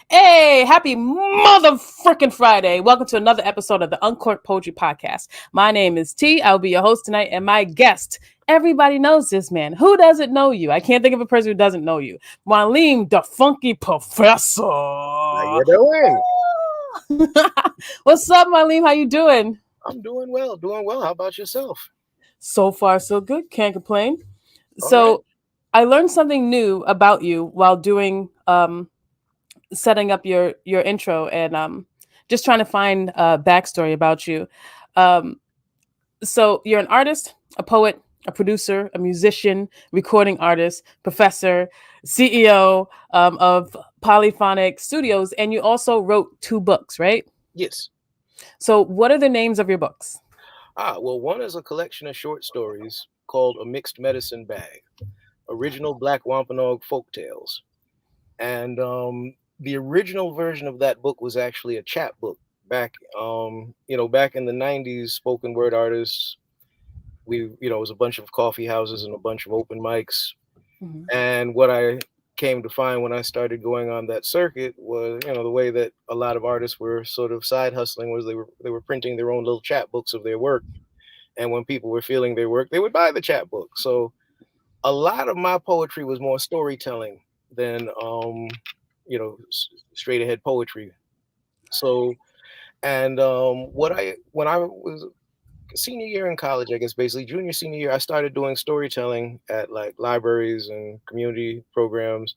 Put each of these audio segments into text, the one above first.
Hey, happy motherfucking Friday. Welcome to another episode of the Uncorked Poetry Podcast. My name is T. I'll be your host tonight, and my guest, everybody knows this man. Who doesn't know you? I can't think of a person who doesn't know you. Mwalim Daphunkee Professor. How you doing? What's up, Mwalim? How you doing? I'm doing well, How about yourself? So far, so good. Can't complain. All So, right. I learned something new about you while doing setting up your intro and just trying to find a backstory about you. Um, so you're an artist, a poet, a producer, a musician, recording artist, professor, CEO of Polyphonic Studios, and you also wrote 2 books, right? Yes. So what are the names of your books? Well, one is a collection of short stories called A Mixed Medicine Bag, Original Black Wampanoag Folk Tales. And the original version of that book was actually a chat book back in the 90s. Spoken word artists, it was a bunch of coffee houses and a bunch of open mics. Mm-hmm. And what I came to find when I started going on that circuit was, the way that a lot of artists were sort of side hustling was they were printing their own little chat books of their work. And when people were feeling their work, they would buy the chat book. So a lot of my poetry was more storytelling than straight ahead poetry. So, and when I was senior year in college, I guess basically junior, senior year, I started doing storytelling at like libraries and community programs.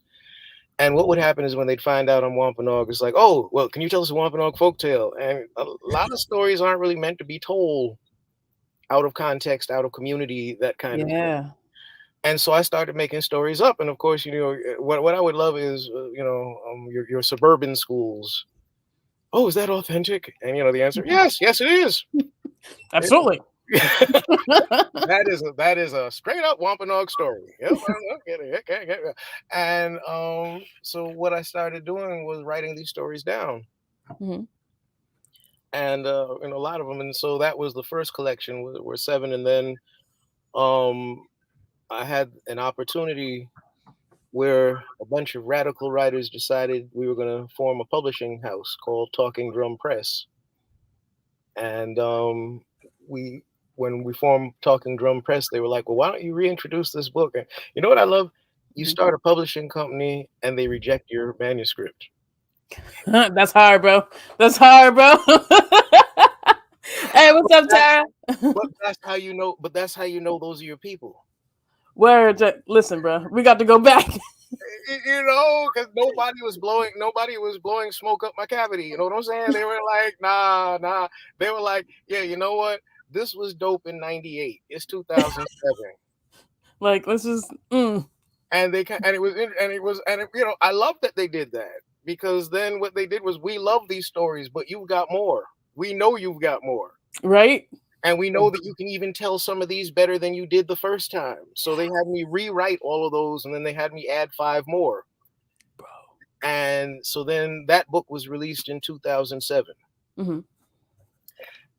And what would happen is when they'd find out I'm Wampanoag, it's like, oh, well, can you tell us a Wampanoag folktale? And a lot of stories aren't really meant to be told out of context, out of community, that kind of thing. Yeah. And so I started making stories up. And of course, what I would love is, your suburban schools. Oh, is that authentic? And, the answer, yes, it is. Absolutely. That is a straight up Wampanoag story. Yep, and so what I started doing was writing these stories down, Mm-hmm. and a lot of them. And so that was the first collection were 7, and then I had an opportunity where a bunch of radical writers decided we were going to form a publishing house called Talking Drum Press, and when we formed Talking Drum Press, they were like, well, why don't you reintroduce this book? And you know what I love? You start a publishing company and they reject your manuscript. That's hard, bro. That's hard, bro. Hey, what's up, Tara? But that's how you know. But that's how you know those are your people. Word. Listen, bro. We got to go back. Because nobody was blowing smoke up my cavity. You know what I'm saying? They were like, nah. They were like, yeah, you know what? This was dope in '98. It's 2007. Like, let's just. And I love that they did that, because then what they did was, we love these stories, but you've got more. We know you've got more. Right. And we know that you can even tell some of these better than you did the first time. So they had me rewrite all of those, and then they had me add 5 more. Bro. And so then that book was released in 2007. Mm-hmm.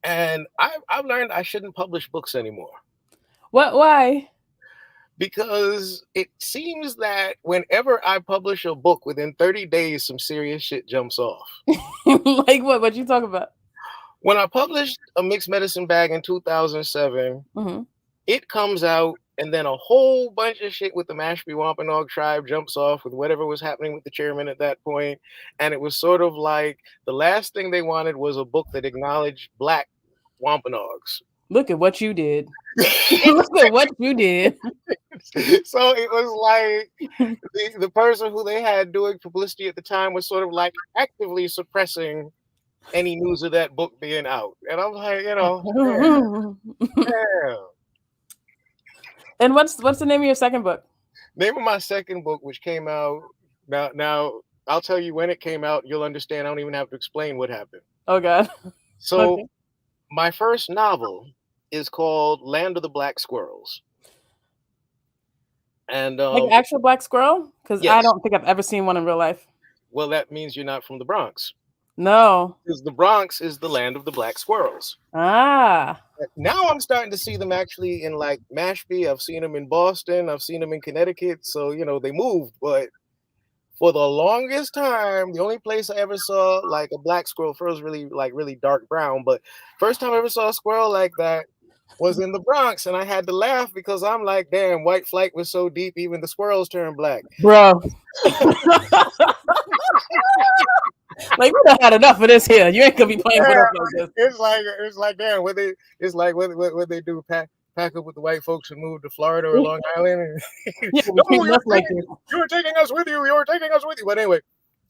And I've learned I shouldn't publish books anymore. What? Why? Because it seems that whenever I publish a book, within 30 days, some serious shit jumps off. Like what? What you talking about? When I published A Mixed Medicine Bag in 2007, Mm-hmm. it comes out, and then a whole bunch of shit with the Mashpee Wampanoag tribe jumps off with whatever was happening with the chairman at that point. And it was sort of like the last thing they wanted was a book that acknowledged Black Wampanoags. Look at what you did. Look at what you did. So it was like the person who they had doing publicity at the time was sort of like actively suppressing any news of that book being out. And I'm like, damn. And what's the name of your second book? Name of my second book, which came out now I'll tell you when it came out. You'll understand. I don't even have to explain what happened. Oh God. So Okay. My first novel is called Land of the Black Squirrels. And Like actual black squirrel? Because yes. I don't think I've ever seen one in real life. Well, that means you're not from the Bronx. No. Because the Bronx is the land of the black squirrels. Ah. Now I'm starting to see them actually in like Mashpee. I've seen them in Boston. I've seen them in Connecticut. So, they moved. But For the longest time, the only place I ever saw like a black squirrel, first really like really dark brown, but first time I ever saw a squirrel like that was in the Bronx, and I had to laugh because I'm like, damn, white flight was so deep, even the squirrels turned black. Bro. Like, we done had enough of this here. You ain't gonna be playing with Yeah, us like this. it's like damn, what they do, pack up with the white folks and move to Florida or Long Island. Yeah, we No, treating us like this. you're taking us with you. You're taking us with you. But anyway,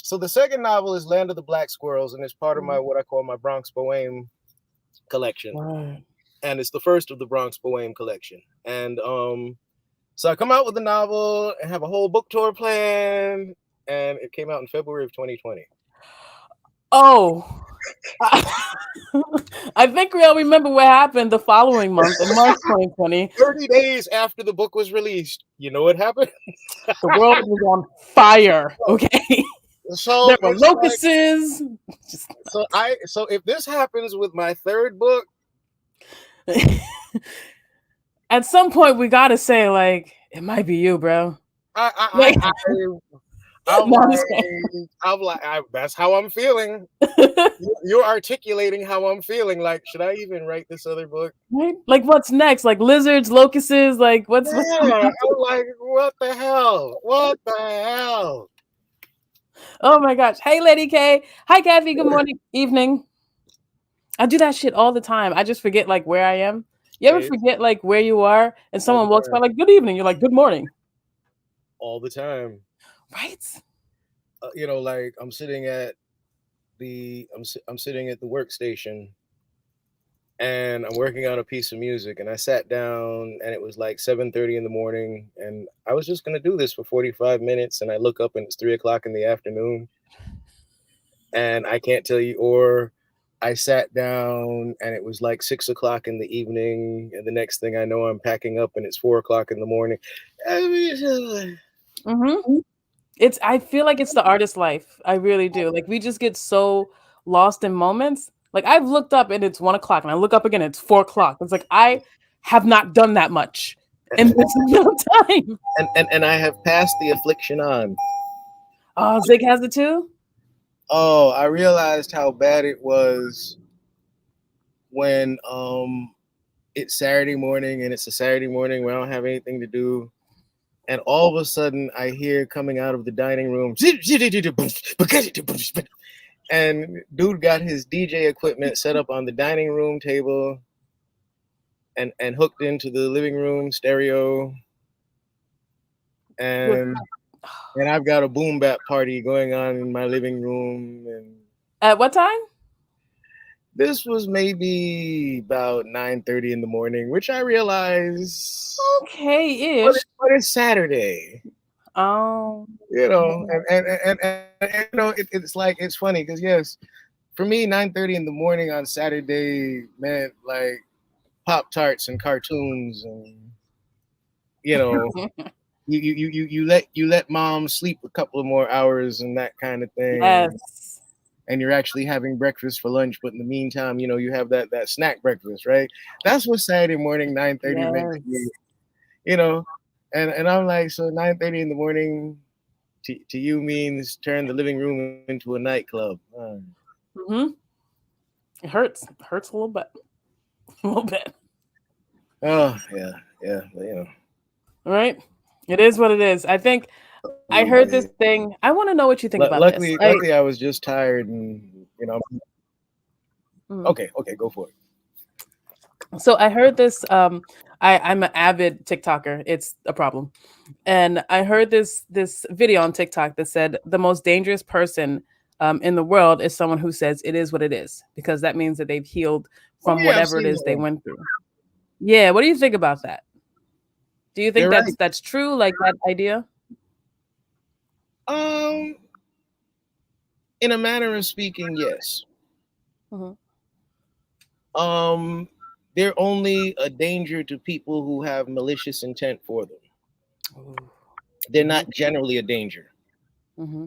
so the second novel is Land of the Black Squirrels, and it's part of my what I call my Bronx Bohème collection, Right. and it's the first of the Bronx Bohème collection. And so I come out with the novel and have a whole book tour planned, and it came out in February of 2020. Oh. I think we all remember what happened the following month in March 2020. 30 days after the book was released, you know what happened? The world was on fire. Okay. So There were it's like, locusts. so if this happens with my third book, at some point we gotta say, like, it might be you, bro. Like, I'm like, that's how I'm feeling. You're articulating how I'm feeling. Like, should I even write this other book? right? Like, what's next? Like lizards, locusts, like what's Yeah, I'm like, what the hell? What the hell? oh my gosh. Hey Lady K. Hi Kathy, good morning, evening. I do that shit all the time. I just forget like where I am. You ever Hey, forget like where you are and all the someone walks by time. like good evening? You're like, good morning. All the time. Right? You know, like I'm sitting at I'm sitting at the workstation, and I'm working on a piece of music, and I sat down and it was like 7:30 in the morning, and I was just gonna do this for 45 minutes, and I look up and it's 3 o'clock in the afternoon, and I can't tell you, or I sat down and it was like 6 o'clock in the evening, and the next thing I know I'm packing up and it's 4 o'clock in the morning. I mean, Mm-hmm. I feel like it's the artist life. I really do. Like we just get so lost in moments. Like I've looked up and it's 1 o'clock, and I look up again, it's 4 o'clock. It's like I have not done that much in this no time. and I have passed the affliction on. Oh, Zig has it too? Oh, I realized how bad it was when it's Saturday morning and it's a Saturday morning when I don't have anything to do. And all of a sudden I hear coming out of the dining room, and dude got his DJ equipment set up on the dining room table and hooked into the living room stereo. And I've got a boom bap party going on in my living room. And At what time? this was maybe about 9:30 in the morning, which I realize, Okay-ish. but it's Saturday, Oh. you know, and you know, it's like, it's funny because yes, for me, 9:30 in the morning on Saturday meant like Pop-Tarts and cartoons, and you know, you let mom sleep a couple of more hours and that kind of thing. Yes. And you're actually having breakfast for lunch, but in the meantime, you know, you have that snack breakfast, right? That's what Saturday morning 9:30 meant to me, Yes. you know. And I'm like, so 9:30 in the morning to you means turn the living room into a nightclub. Mm-hmm. It hurts. It hurts a little bit. A little bit. Oh yeah, but, you know. Right? It is what it is. I think I heard this thing. I want to know what you think about this. Luckily, I was just tired, and you know. Okay, go for it. So I heard this. I'm an avid TikToker. It's a problem, and I heard this video on TikTok that said the most dangerous person in the world is someone who says it is what it is, because that means that they've healed Oh from yeah, I've whatever it seen is that they one. went through. Yeah, what do you think about that? Do you think You're right. that's true? Like that idea? Um, in a manner of speaking, yes. Mm-hmm. They're only a danger to people who have malicious intent for them. They're not generally a danger. Mm-hmm.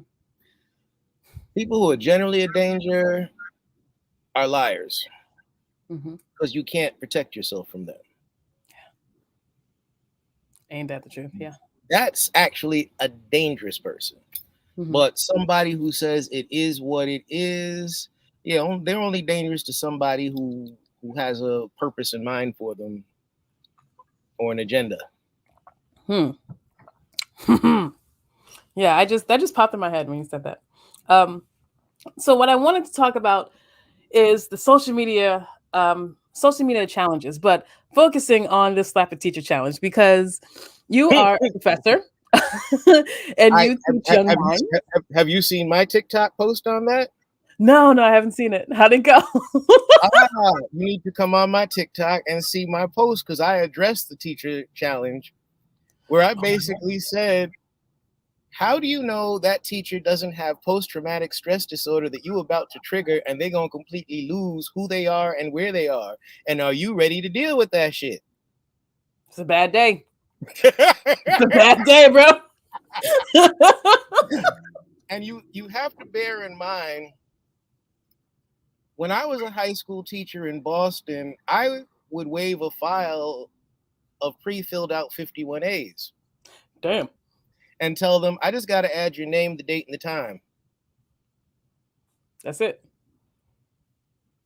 People who are generally a danger are liars, Mm-hmm. because you can't protect yourself from them. Ain't that the truth? Yeah. That's actually a dangerous person. Mhm. But somebody who says it is what it is, yeah, they're only dangerous to somebody who has a purpose in mind for them or an agenda. Hmm. Yeah, that just popped in my head when you said that. Um, so what I wanted to talk about is the social media challenges, but focusing on the slap a teacher challenge because you are a professor and I you teach young minds. have you seen my TikTok post on that? No, no, I haven't seen it. How'd it go? Ah, you need to come on my TikTok and see my post because I addressed the teacher challenge where I basically said, how do you know that teacher doesn't have post-traumatic stress disorder that you about to trigger and they're gonna completely lose who they are and where they are? And are you ready to deal with that shit? It's a bad day. It's a bad day, bro. And you have to bear in mind, when I was a high school teacher in Boston, I would wave a file of pre-filled out 51As Damn. and tell them, I just got to add your name, the date, and the time. That's it.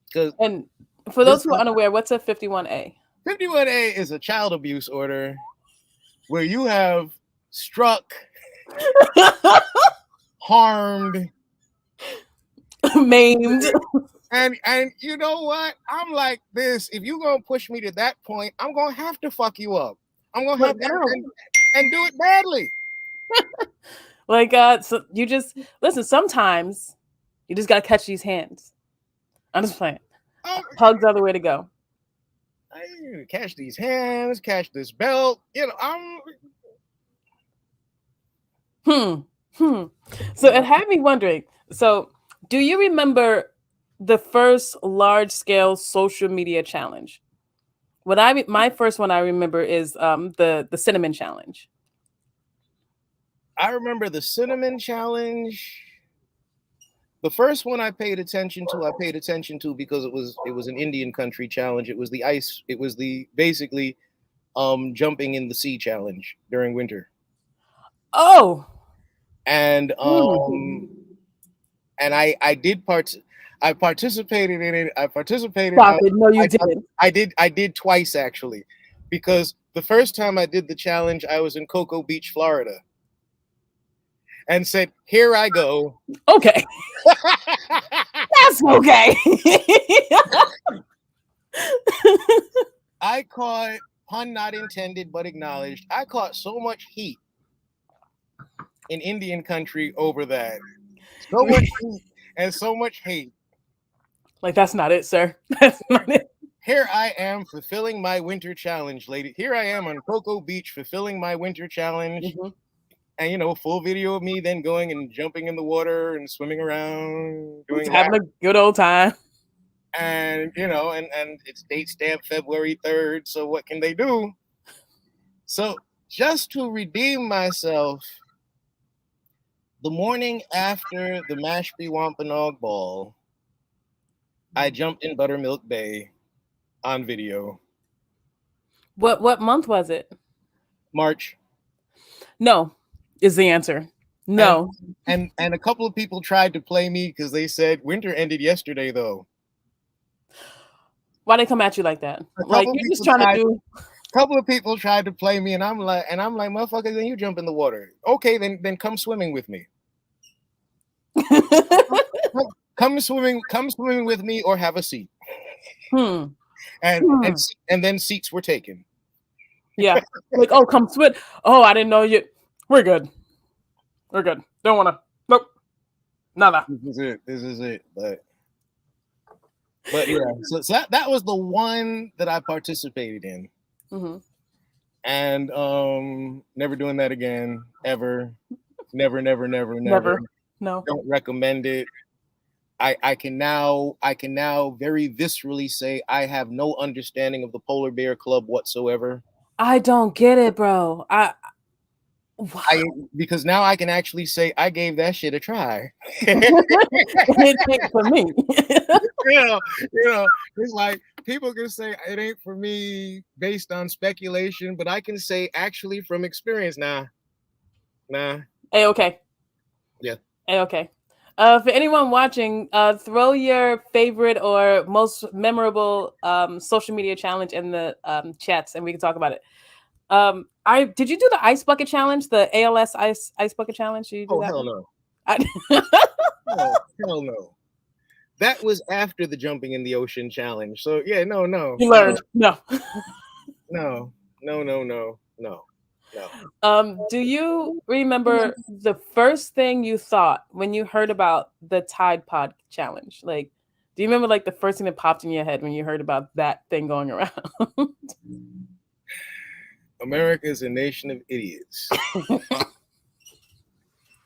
Because And for this those who are unaware, what's a 51A? 51A is a child abuse order where you have struck, harmed, Maimed. and you know what? I'm like this. If you're gonna push me to that point, I'm gonna have to fuck you up. I'm gonna Like, have no. and do it badly. Like, so you just listen. Sometimes you just gotta catch these hands. I'm just playing. Oh, Hugs are the way to go. I catch these hands, catch this belt. You know, I'm. Hmm. Hmm. So it had me wondering. So, do you remember the first large scale social media challenge? My first one I remember is the cinnamon challenge. I remember the cinnamon challenge. The first one I paid attention to because it was an Indian country challenge. It was the ice. It was the basically jumping in the sea challenge during winter. Oh. And Hmm. I did parts. I participated in it. I participated. Stop it. No, you didn't. I did twice actually, because the first time I did the challenge, I was in Cocoa Beach, Florida, and said, "Here I go." Okay. That's okay. I caught, pun not intended but acknowledged, I caught so much heat in Indian country over that. So much heat and so much hate. Like, that's not it, sir. That's not it. Here I am fulfilling my winter challenge, lady. Here I am on Cocoa Beach fulfilling my winter challenge. Mhm. And full video of me then going and jumping in the water and swimming around, Just doing having that. a good old time. And and it's date stamp February 3rd. So what can they do? So just to redeem myself, the morning after the Mashpee Wampanoag Ball, I jumped in Buttermilk Bay on video. What month was it? March. No, is the answer. And No. and a couple of people tried to play me because they said winter ended yesterday though. Why they come at you like that? A Like, couple of you're just people trying to tried do. couple of people tried to play me, and I'm like, motherfucker, then you jump in the water. Okay, then come swimming with me. Come swimming with me, or have a seat. Hmm. And Hmm. and then seats were taken. Yeah. Like, oh, come swim. Oh, I didn't know you. We're good. We're good. Don't wanna. Nope. Nada. This is it. But yeah, so that was the one that I participated in. Hmm. And never doing that again, ever. Never. Never. No. Don't recommend it. I can now very viscerally say I have no understanding of the Polar Bear Club whatsoever. I don't get it, bro. I Because now I can actually say I gave that shit a try. It ain't for me. It's like people can say it ain't for me based on speculation, but I can say actually from experience, nah. Hey, okay. Yeah. Okay. For anyone watching, throw your favorite or most memorable social media challenge in the chats, and we can talk about it. I did you do the ice bucket challenge, the ALS ice bucket challenge? Did you do Oh that hell one? no. I, Oh hell no. That was after the jumping in the ocean challenge. So yeah, no, no, you no, learned no. no, no, no, no, no, no. Do you remember the first thing you thought when you heard about the Tide Pod challenge? Like, do you remember like the first thing that popped in your head when you heard about that thing going around? America is a nation of idiots.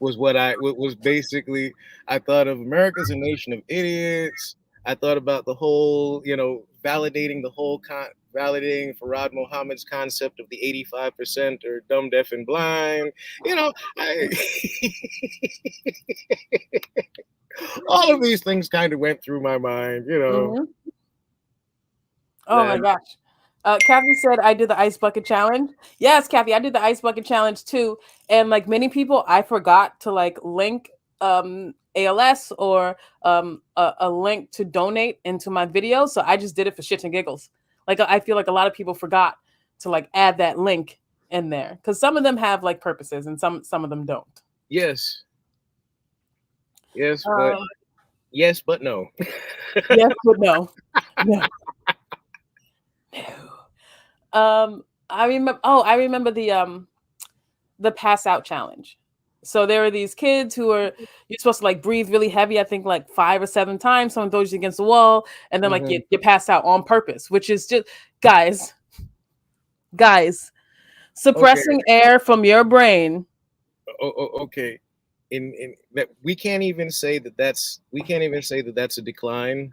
Was what was basically I thought of America's a nation of idiots. I thought about the whole, validating validating Farad Mohammed's concept of the 85% or dumb, deaf, and blind. I, all of these things kind of went through my mind. Mhm. Oh my That gosh. Kathy said I did the ice bucket challenge. Yes, Kathy, I did the ice bucket challenge too. And like many people, I forgot to like link ALS or a link to donate into my video. So I just did it for shits and giggles. Like I feel like a lot of people forgot to like add that link in there because some of them have like purposes and some of them don't. yes, yes, but Um, yes, but no. yes, but no, no, no. I remember. Oh, I remember the pass out challenge. So there are these kids who are you're supposed to like breathe really heavy, I think like 5 or 7 times. Someone throws you against the wall, and then like Hmm. you pass out on purpose, which is just guys, guys, Okay, suppressing air from your brain. okay. In that we can't even say that that's a decline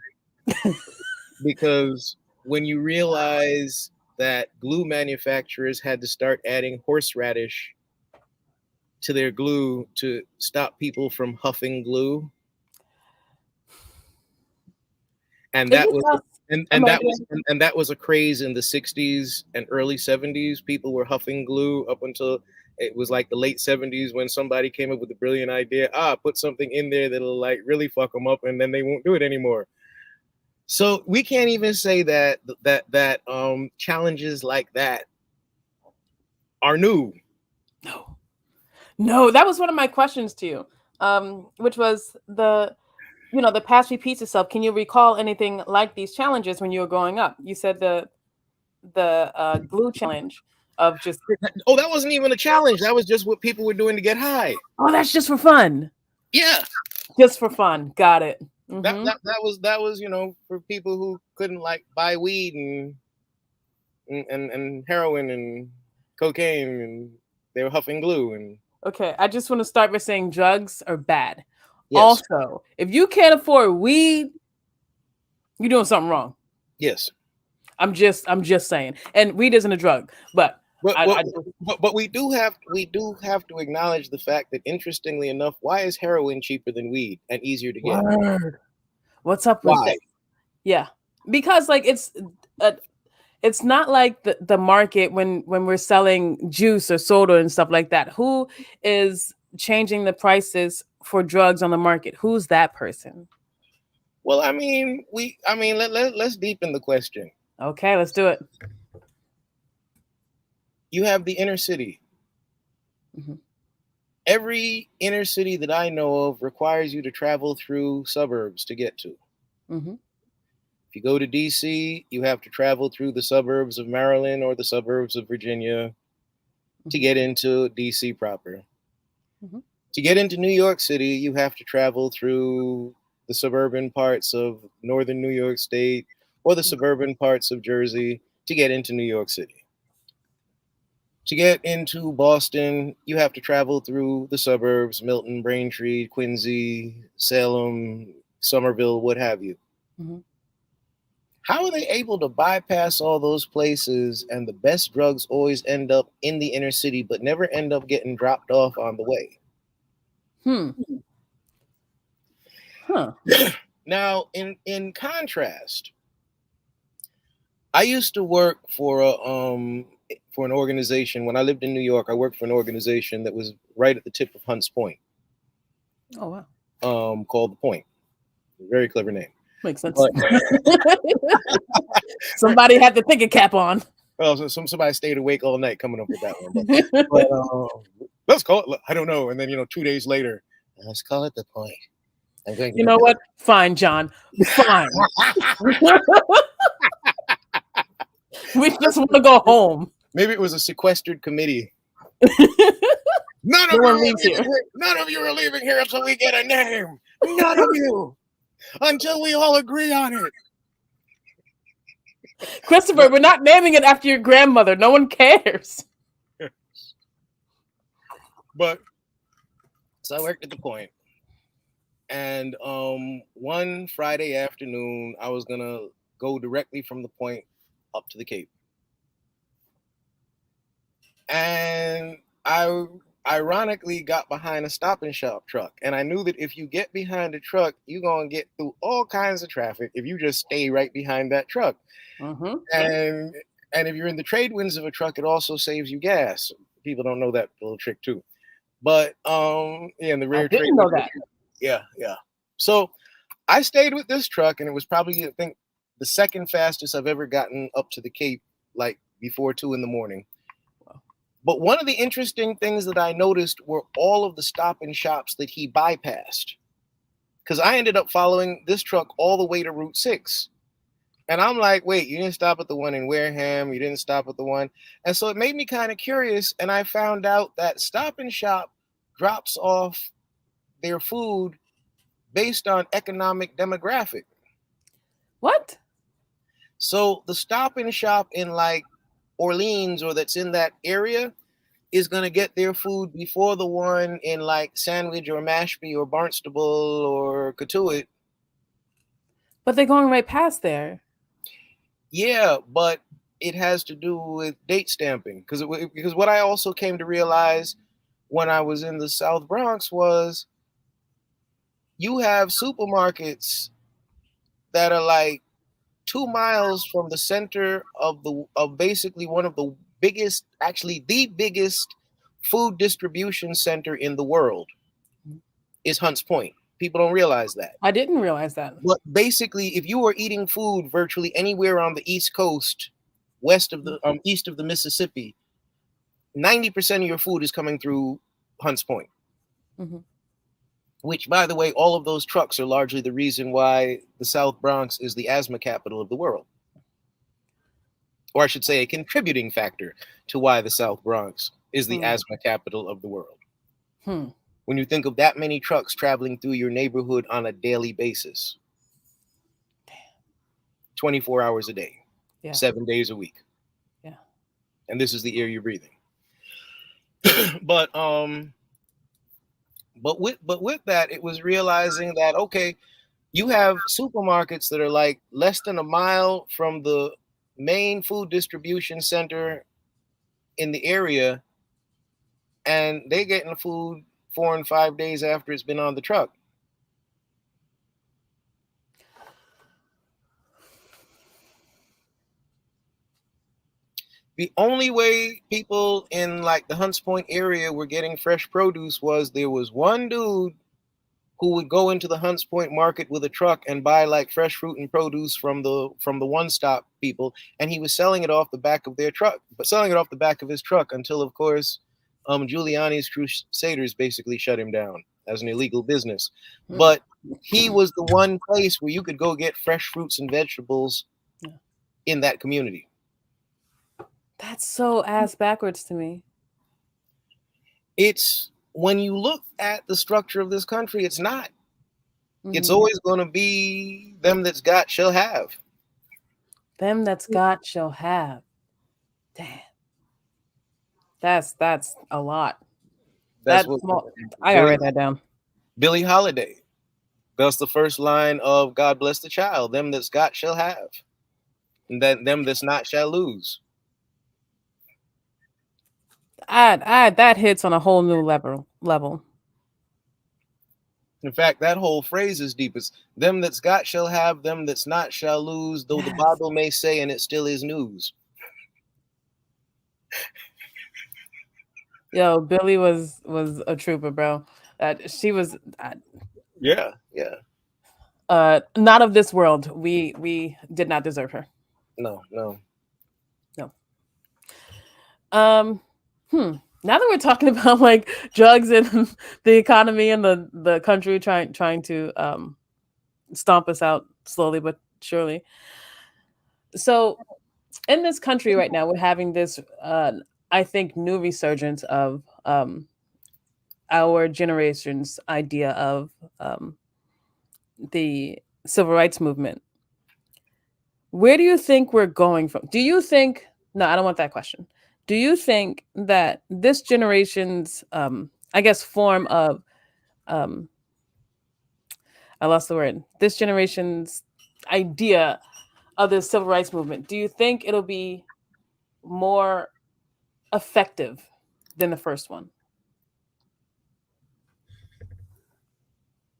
because when you realize that glue manufacturers had to start adding horseradish to their glue to stop people from huffing glue, and Is that it was us? Am and I that was doing? and that was a craze in the 60s and early 70s. People were huffing glue up until it was like the late 70s when somebody came up with a brilliant idea. Put something in there that'll like really fuck them up, and then they won't do it anymore. So we can't even say that challenges like that are new. No, no. That was one of my questions to you, which was the past repeats itself. Can you recall anything like these challenges when you were growing up? You said the glue challenge of just Oh, that wasn't even a challenge. That was just what people were doing to get high. oh, that's just for fun. Yeah, Just for fun. Got it. that Mm-hmm. that, that was for people who couldn't like buy weed and heroin and cocaine, and they were huffing glue. And Okay. I just want to start by saying drugs are bad. yes, Also, if you can't afford weed, you're doing something wrong. yes, I'm just saying. And weed isn't a drug, but but I but just but we do have to acknowledge the fact that interestingly enough, why is heroin cheaper than weed and easier to get? word. What's up with Why? that? Yeah. Because like uh, it's not like the market when we're selling juice or soda and stuff like that. Who is changing the prices for drugs on the market? Who's that person? Well, let's deepen the question. Okay, let's do it. You have the inner city. Mhm, Every inner city that I know of requires you to travel through suburbs to get to. mhm, If you go to DC, you have to travel through the suburbs of Maryland or the suburbs of Virginia to mhm, get into DC proper. mhm, To get into New York City, you have to travel through the suburban parts of northern New York State or the mhm, suburban parts of Jersey to get into New York City. To get into Boston, you have to travel through the suburbs, Milton, Braintree, Quincy, Salem, Somerville, what have you. mhm. How are they able to bypass all those places and the best drugs always end up in the inner city but never end up getting dropped off on the way? Hmm. Huh. Now, in contrast, I used to work for an organization when I lived in New York. I worked for an organization that was right at the tip of Hunts Point. Oh wow, called the Point. Very clever name. makes sense. But Somebody had the thinking cap on. well, so somebody stayed awake all night coming up with that one. But let's call it. I don't know. And then 2 days later, let's call it the Point. I'm going to You do know this. what? Fine, John. Fine. We just want to go home. Maybe it was a sequestered committee. No one leaves here. None of you are leaving here until we get a name. None of you. Until we all agree on it. Christopher, we're not naming it after your grandmother. No one cares. But so I worked at the Point. And one Friday afternoon, I was gonna go directly from the Point up to the Cape. And I ironically got behind a Stop and Shop truck. And I knew that if you get behind a truck, you're going to get through all kinds of traffic if you just stay right behind that truck. Mm-hmm. And if you're in the trade winds of a truck, it also saves you gas. People don't know that little trick too. But in the rear I trade didn't know winds, that. yeah. So I stayed with this truck, and it was probably, I think, the second fastest I've ever gotten up to the Cape, like before 2 a.m. But one of the interesting things that I noticed were all of the Stop and Shops that he bypassed. Because I ended up following this truck all the way to Route 6. And I'm like, wait, you didn't stop at the one in Wareham. You didn't stop at the one. And so it made me kind of curious. And I found out that Stop and Shop drops off their food based on economic demographic. What? So the Stop and Shop in like Orleans or that's in that area is going to get their food before the one in like Sandwich or Mashpee or Barnstable or Cotuit. But they're going right past there. Yeah, but it has to do with date stamping because what I also came to realize when I was in the South Bronx was you have supermarkets that are like 2 miles from the center of basically one of the biggest, actually the biggest food distribution center in the world is Hunts Point. People don't realize that. I didn't realize that. But basically, if you are eating food virtually anywhere on the East Coast, east of the Mississippi, 90% of your food is coming through Hunts Point. Mm-hmm. Which, by the way, all of those trucks are largely the reason why the South Bronx is the asthma capital of the world. Or I should say, a contributing factor to why the South Bronx is the asthma capital of the world. When you think of that many trucks traveling through your neighborhood on a daily basis. 24 hours a day, 7 days a week. Yeah. And this is the air you're breathing. But with that, it was realizing that, okay, you have supermarkets that are like less than a mile from the main food distribution center in the area, and they're getting food 4 and 5 days after it's been on the truck. The only way people in like the Hunts Point area were getting fresh produce was there was one dude who would go into the Hunts Point market with a truck and buy like fresh fruit and produce from the one stop people, and he was selling it off the back of their truck, but selling it off the back of his truck until, of course, Giuliani's Crusaders basically shut him down as an illegal business. But he was the one place where you could go get fresh fruits and vegetables in that community. That's so ass backwards to me. It's when you look at the structure of this country, it's not. It's always going to be them that's got shall have. Them that's got shall have. Damn. That's a lot. I gotta write that down. Billie Holiday. That's the first line of God Bless the Child. Them that's got shall have. And then them that's not shall lose. That hits on a whole new level. In fact, that whole phrase is deep. It's them that's got shall have, them that's not shall lose, though the Bible may say, and it still is news. Yo, Billy was a trooper, bro. She was Yeah, yeah. not of this world. We did not deserve her. No, no. No. Um. Now that we're talking about like drugs and the economy and the country trying to stomp us out slowly but surely. So in this country right now, we're having this, I think, new resurgence of our generation's idea of the civil rights movement. Where do you think we're going from? Do you think? No, I don't want that question. Do you think that this generation's, I guess, form of, um, I lost the word. This generation's idea of the civil rights movement. Do you think it'll be more effective than the first one?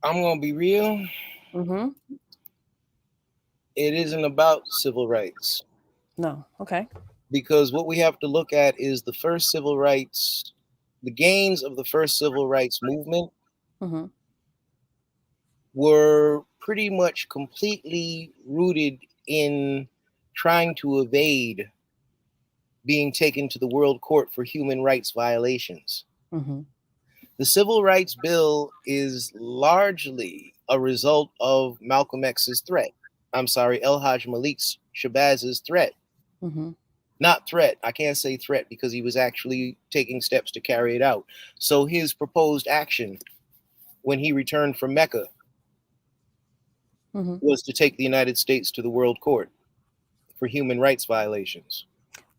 I'm gonna be real. Mm-hmm. It isn't about civil rights No. Okay. because what we have to look at is the first civil rights, the gains of the first civil rights movement Mm-hmm. were pretty much completely rooted in trying to evade being taken to the World Court for human rights violations. Mm-hmm. The Civil Rights Bill is largely a result of Malcolm X's threat. I'm sorry, El Haj Malik Shabazz's threat. Mm-hmm. Not threat. I can't say threat because he was actually taking steps to carry it out. So his proposed action when he returned from Mecca Mm-hmm. was to take the United States to the World Court for human rights violations.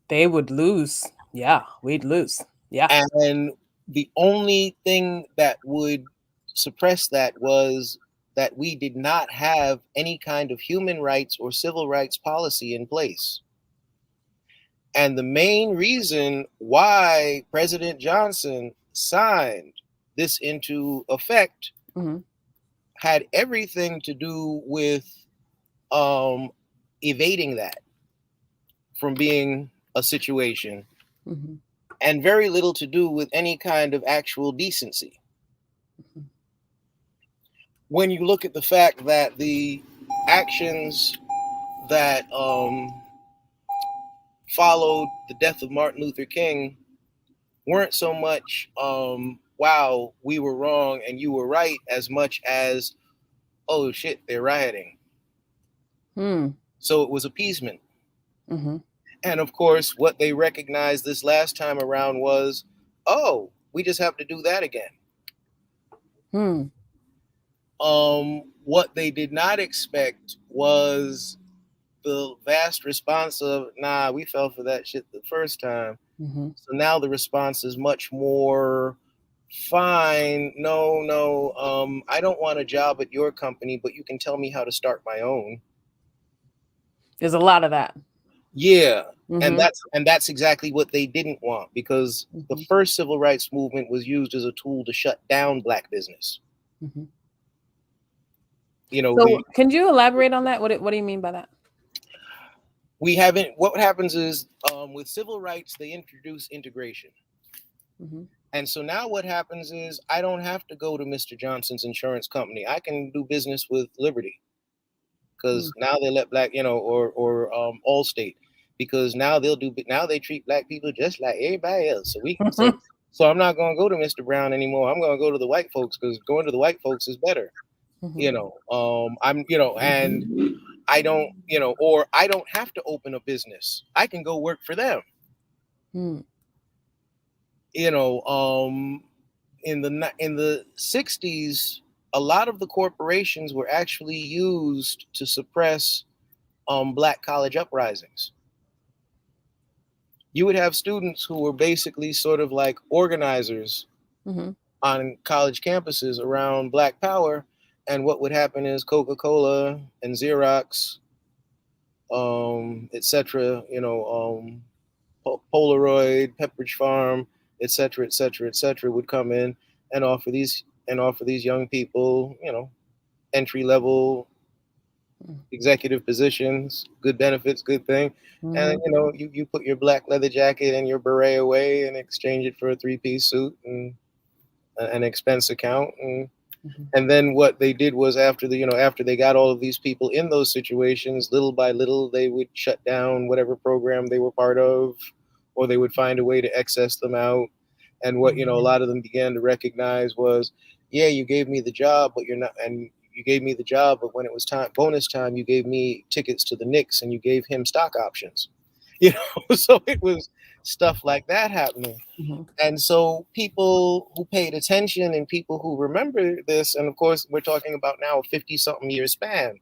They would lose. Yeah, we'd lose. Yeah. And the only thing that would suppress that was that we did not have any kind of human rights or civil rights policy in place. And the main reason why President Johnson signed this into effect Mm-hmm. had everything to do with um, evading that from being a situation Mm-hmm. and very little to do with any kind of actual decency. When you look at the fact that the actions that followed the death of Martin Luther King weren't so much, wow, we were wrong and you were right, as much as, oh shit, they're rioting. Mm-hmm. So it was appeasement. Mm-hmm. And of course, what they recognized this last time around was, oh, we just have to do that again. Hmm. What they did not expect was the vast response of, nah, we fell for that shit the first time. Mm-hmm. So now the response is much more fine. No, no, I don't want a job at your company, but you can tell me how to start my own. There's a lot of that. Yeah. And Mm-hmm. that's exactly what they didn't want because the Mm-hmm. first civil rights movement was used as a tool to shut down black business. Mm-hmm. You know, So, can you elaborate on that? What do you mean by that? we haven't. What happens is with civil rights, they introduce integration. Mm-hmm. And so now what happens is I don't have to go to Mr. Johnson's insurance company. I can do business with Liberty because now they let black, or Allstate, because now now they treat black people just like everybody else. Mm-hmm. So I'm not going to go to Mr. Brown anymore. I'm going to go to the white folks because going to the white folks is better. Mm-hmm. And I don't, or I don't have to open a business. I can go work for them. Mm-hmm. You know, in the 60s, a lot of the corporations were actually used to suppress black college uprisings. You would have students who were basically sort of like organizers Mm-hmm. on college campuses around black power, and what would happen is Coca-Cola and Xerox, etc., Polaroid, Pepperidge Farm, etc., etc., etc., would come in and offer these young people, entry level executive positions, good benefits, good thing. And Mm-hmm. you put your black leather jacket and your beret away and exchange it for a three-piece suit, and an expense account. Mhm. And then what they did was, after after they got all of these people in those situations, little by little they would shut down whatever program they were part of, or they would find a way to excess them out. And what a Mhm. lot of them began to recognize was, yeah, you gave me the job, but you're not, and you gave me the job, but when it was time, bonus time, you gave me tickets to the Knicks and you gave him stock options. So it was stuff like that happening. Mhm. And so people who paid attention and people who remember this, and of course we're talking about now a 50 something year span.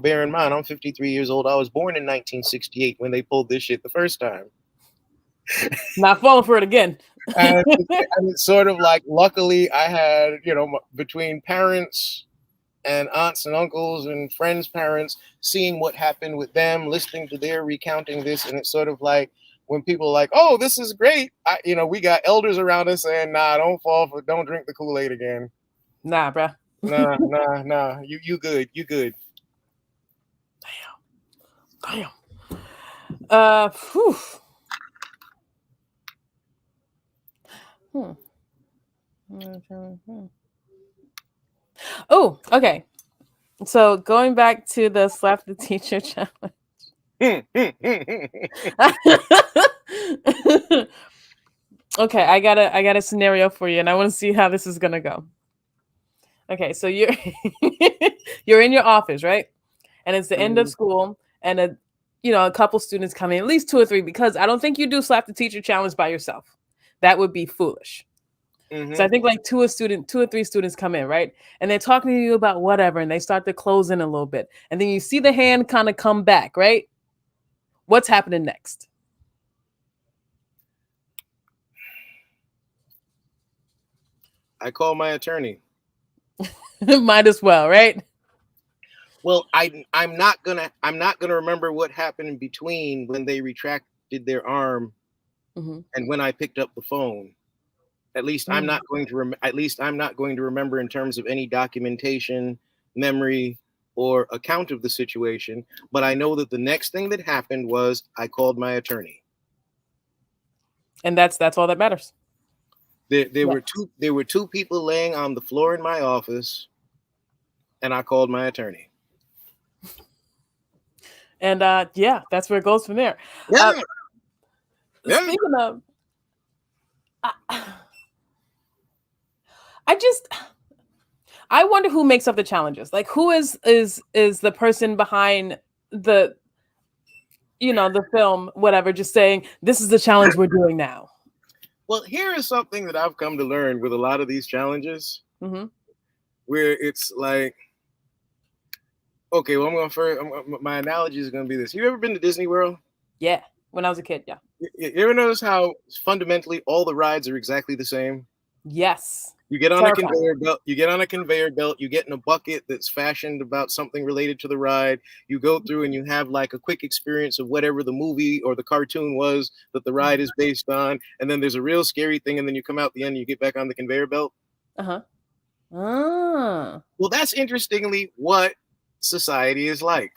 Bear in mind, I'm 53 years old. I was born in 1968 when they pulled this shit the first time. Not falling for it again. And it's sort of like, luckily I had, between parents and aunts and uncles and friends' parents, seeing what happened with them, listening to their recounting this. And it's sort of like, when people are like, oh, this is great, we got elders around us saying, nah, don't drink the Kool-Aid again. Nah, bruh. Nah. You good. You good. Damn. Whew. Hmm. Oh, okay. So going back to the slap the teacher challenge. Okay, I got a scenario for you, and I want to see how this is gonna go. Okay, so you're you're in your office, right? And it's the end of school, and a couple students come in, at least two or three, because I don't think you do slap the teacher challenge by yourself. That would be foolish. So I think like two or three students come in, right? And they're talking to you about whatever, and they start to close in a little bit. And then you see the hand kind of come back, right? What's happening next? I call my attorney. Might as well, right? Well, I'm not gonna remember what happened in between when they retracted their arm and when I picked up the phone. At least I'm not going to remember in terms of any documentation, memory, or account of the situation. But I know that the next thing that happened was I called my attorney. And that's all that matters. There were two people laying on the floor in my office, and I called my attorney. And yeah, that's where it goes from there. Yeah. Speaking of, I wonder who makes up the challenges. Like, who is the person behind the the film, whatever, just saying this is the challenge we're doing now. Well, here is something that I've come to learn with a lot of these challenges, where it's like, okay, well, my analogy is going to be this. You ever been to Disney World? Yeah, when I was a kid, yeah. You ever notice how fundamentally all the rides are exactly the same? Yes. You get on a conveyor belt. You get in a bucket that's fashioned about something related to the ride. You go through and you have like a quick experience of whatever the movie or the cartoon was that the ride is based on. And then there's a real scary thing. And then you come out the end and you get back on the conveyor belt. Uh-huh. Ah. Well, that's interestingly what society is like.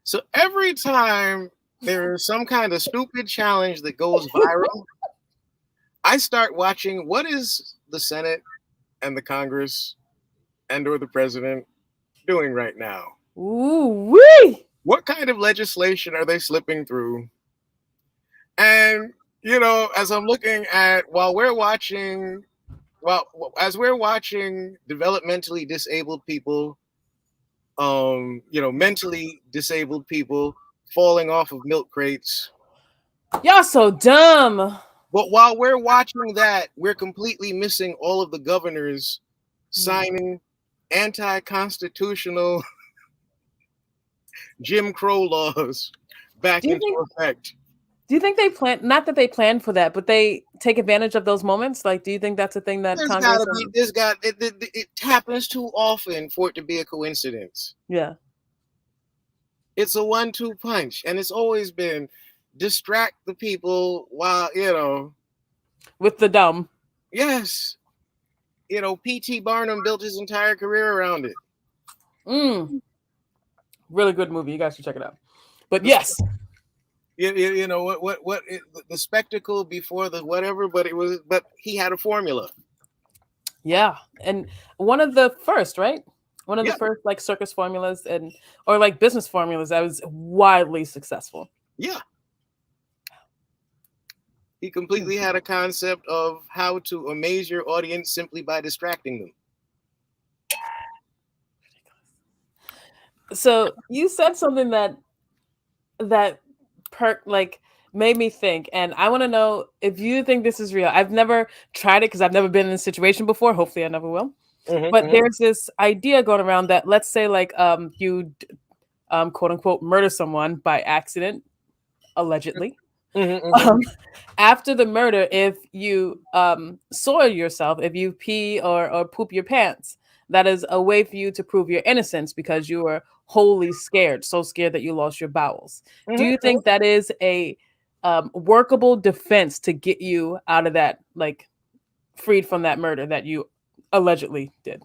So every time there's some kind of stupid challenge that goes viral, I start watching what is the Senate and the Congress and or the president doing right now. Ooh-wee! What kind of legislation are they slipping through? And as I'm looking at as we're watching developmentally disabled people, mentally disabled people falling off of milk crates. Y'all so dumb. But while we're watching that, we're completely missing all of the governors signing anti-constitutional Jim Crow laws back into effect. Do you think they plan? Not that they plan for that, but they take advantage of those moments. Like, do you think that's a thing that Congress? It happens too often for it to be a coincidence. Yeah, it's a 1-2 punch, and it's always been distract the people while with the dumb. Yes, P.T. Barnum built his entire career around it. Really good movie. You guys should check it out. But yes. You know what the spectacle before the whatever, but he had a formula. Yeah, and one of the first, right? One of the Yeah, first like circus formulas and or like business formulas that was widely successful. yeah. He Hmm. completely had a concept of how to amaze your audience simply by distracting them. So you said something that like made me think, and I want to know if you think this is real. I've never tried it because I've never been in a situation before. Hopefully, I never will. But Hmm. there's this idea going around that let's say like you quote unquote murder someone by accident, allegedly. Hmm. Um, Hmm. after the murder, if you soil yourself, if you pee or poop your pants, that is a way for you to prove your innocence because you were wholly scared, so scared that you lost your bowels. Do you Hmm. think that is a workable defense to get you out of that, like freed from that murder that you allegedly did?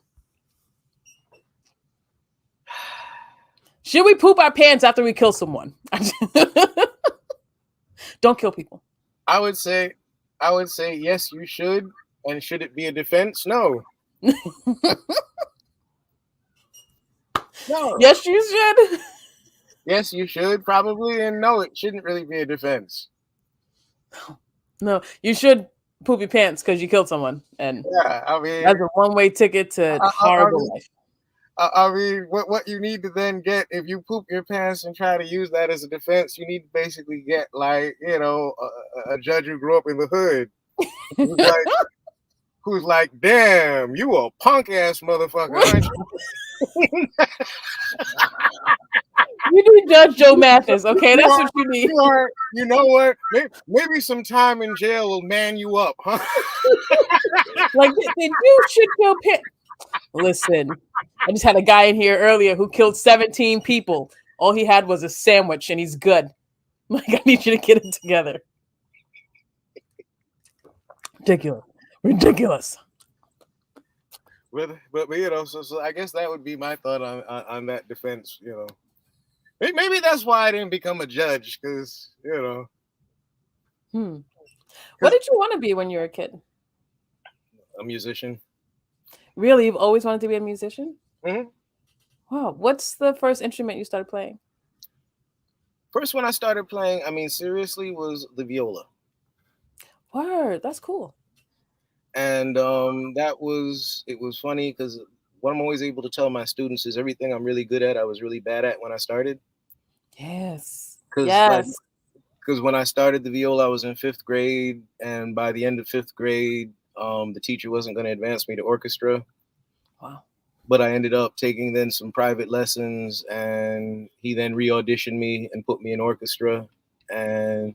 Should we poop our pants after we kill someone? Don't kill people. I would say, I would say yes, you should. And should it be a defense? No, no. Yes, you should. Yes, you should probably, and no, it shouldn't really be a defense. No, you should poop your pants because you killed someone, and Yeah, I mean, that's a one-way ticket to I horrible mean, life. I mean, what you need to then get if you poop your pants and try to use that as a defense, you need to basically get like a judge who grew up in the hood who's like damn, you a punk ass motherfucker, aren't you? You need Judge Joe Mathis, okay? You That's are, what you need. you are, you know what? Maybe some time in jail will man you up, huh? Like, did you shit your pants? Listen, I just had a guy in here earlier who killed 17 people. All he had was a sandwich, and he's good. Like, I need you to get it together. Ridiculous. Ridiculous. But so I guess that would be my thought on that defense. Maybe that's why I didn't become a judge because Hmm. What because did you want to be when you were a kid? a musician. Really, you've always wanted to be a musician? Hmm. Wow. What's the first instrument you started playing? First one I started playing, I mean seriously, was the viola, Word. That's cool. and it was funny because what I'm always able to tell my students is everything I'm really good at, I was really bad at when I started. Yes. Because Yes. when I started the viola, I was in fifth grade, and by the end of fifth grade, the teacher wasn't going to advance me to orchestra. Wow. But I ended up taking then some private lessons, and he then re-auditioned me and put me in orchestra. And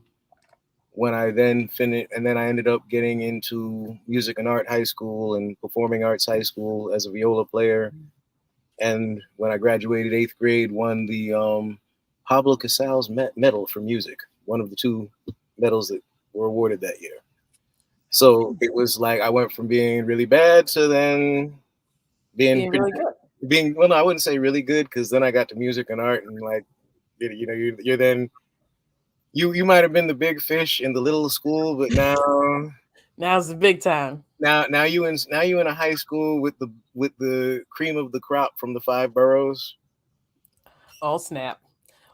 when I then finished, and then I ended up getting into music and art high school and performing arts high school as a viola player. And when I graduated eighth grade, won the Pablo Casals Medal for music, one of the two medals that were awarded that year. So it was like I went from being really bad to then being Being pretty really good. being well, no, I wouldn't say really good because then I got to music and art and like you're then you might have been the big fish in the little school, but Now's the big time. now you in a high school with the cream of the crop from the five boroughs. Oh, snap.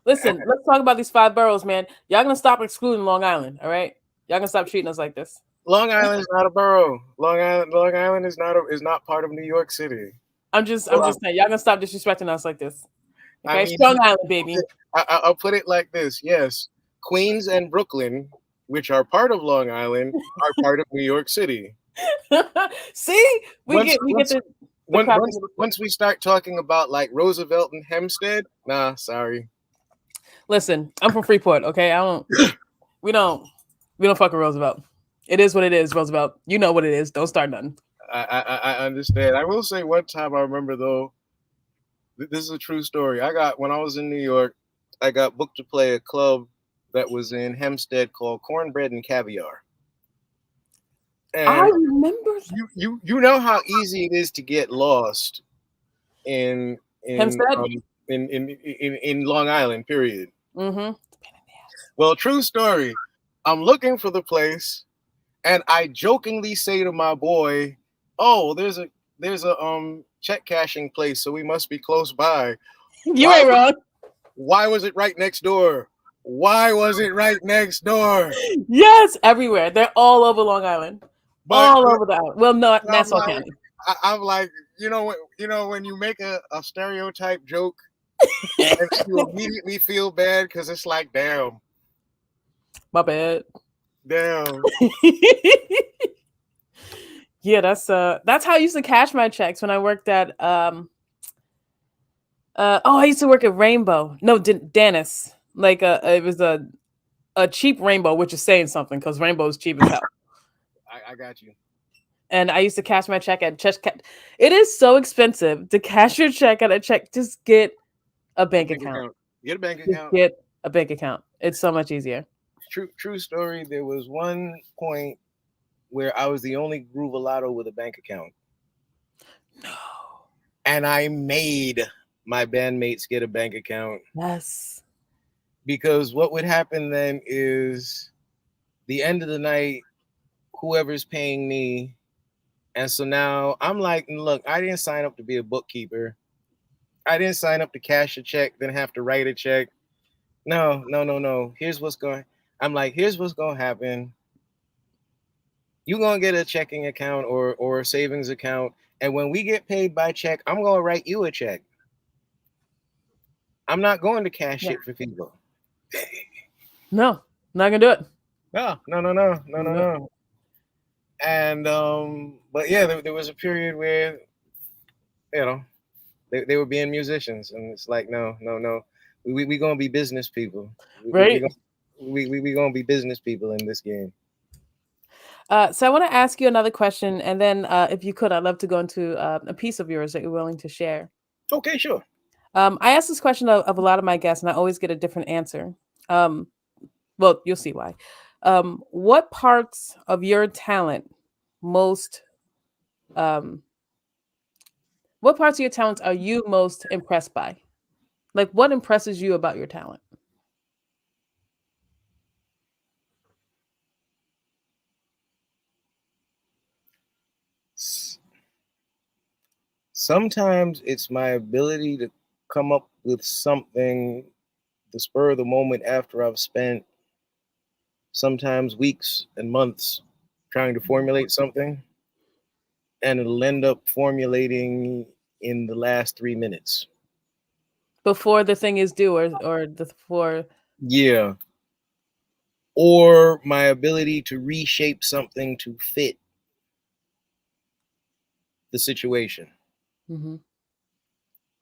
Listen, let's talk about these five boroughs, man. Y'all gonna stop excluding Long Island, all right? Y'all gonna stop treating us like this. Long Island is not a borough. Long Island is not part of New York City. I'm Well, just saying, y'all gonna stop disrespecting us like this. I Okay? mean, Strong Island, baby. I'll put it like this: yes, Queens and Brooklyn, which are part of Long Island, are part of New York City. See? Once We get the once crap once into the stick. once we start talking about like Roosevelt and Hempstead, nah, sorry. Listen, I'm from Freeport, okay? We don't we don't fuck with Roosevelt. It is what it is, Roosevelt. You know what it is. Don't start nothing. I understand. I will say one time I remember though, this is a true story. When I was in New York, I got booked to play a club that was in Hempstead called Cornbread and Caviar. I And remember you know how easy it is to get lost in in Hempstead. um in Long Island, period. Mm-hmm. Well, true story. I'm looking for the place, and I jokingly say to my boy, oh, there's a check cashing place, so we must be close by. You Why ain't wrong. why was it right next door? Why was it right next door? Yes, everywhere. They're all over Long Island. But All over the island. Well, not I'm Nassau like, County. I'm like, when you make a stereotype joke and you immediately feel bad because it's like, My bad. damn. Yeah, that's how I used to cash my checks when I worked at I used to work at Rainbow. No, Dennis. Like it was a cheap Rainbow, which is saying something because Rainbow is cheap as hell. I got you. And I used to cash my check at It is so expensive to cash your check at a check. Just get a A bank bank account. account. Get a bank Just account. get a bank account. It's so much easier. True story. There was one point where I was the only Groovalato with a bank account, No. and I made my bandmates get a bank account Yes. because what would happen then is the end of the night, whoever's paying me, and so now I'm like, look, I didn't sign up to be a bookkeeper. I didn't sign up to cash a check, then have to write a check. No, no, no, no. Here's what's going to happen. You're going to get a checking account or a savings account. And when we get paid by check, I'm going to write you a check. I'm not going to cash Yeah. it for people. No, not gonna do it. No, no, no, no, no, Not no, gonna do it. no. And, but yeah, there was a period where, you know, they were being musicians. And it's like, no, no, no. We going to be business people. Right. We going to be business people in this game. So I want to ask you another question, and then if you could, I'd love to go into a piece of yours that you're willing to share. Okay, sure. I ask this question of a lot of my guests, and I always get a different answer. Um, well, you'll see why. What parts of your talent most um, what parts of your talents are you most impressed by? Like, what impresses you about your talent? Sometimes it's my ability to come up with something the spur of the moment after I've spent sometimes weeks and months trying to formulate something, and it'll end up formulating in the last 3 minutes. Before the thing is due, or the before. Yeah. Or my ability to reshape something to fit the situation. Hmm.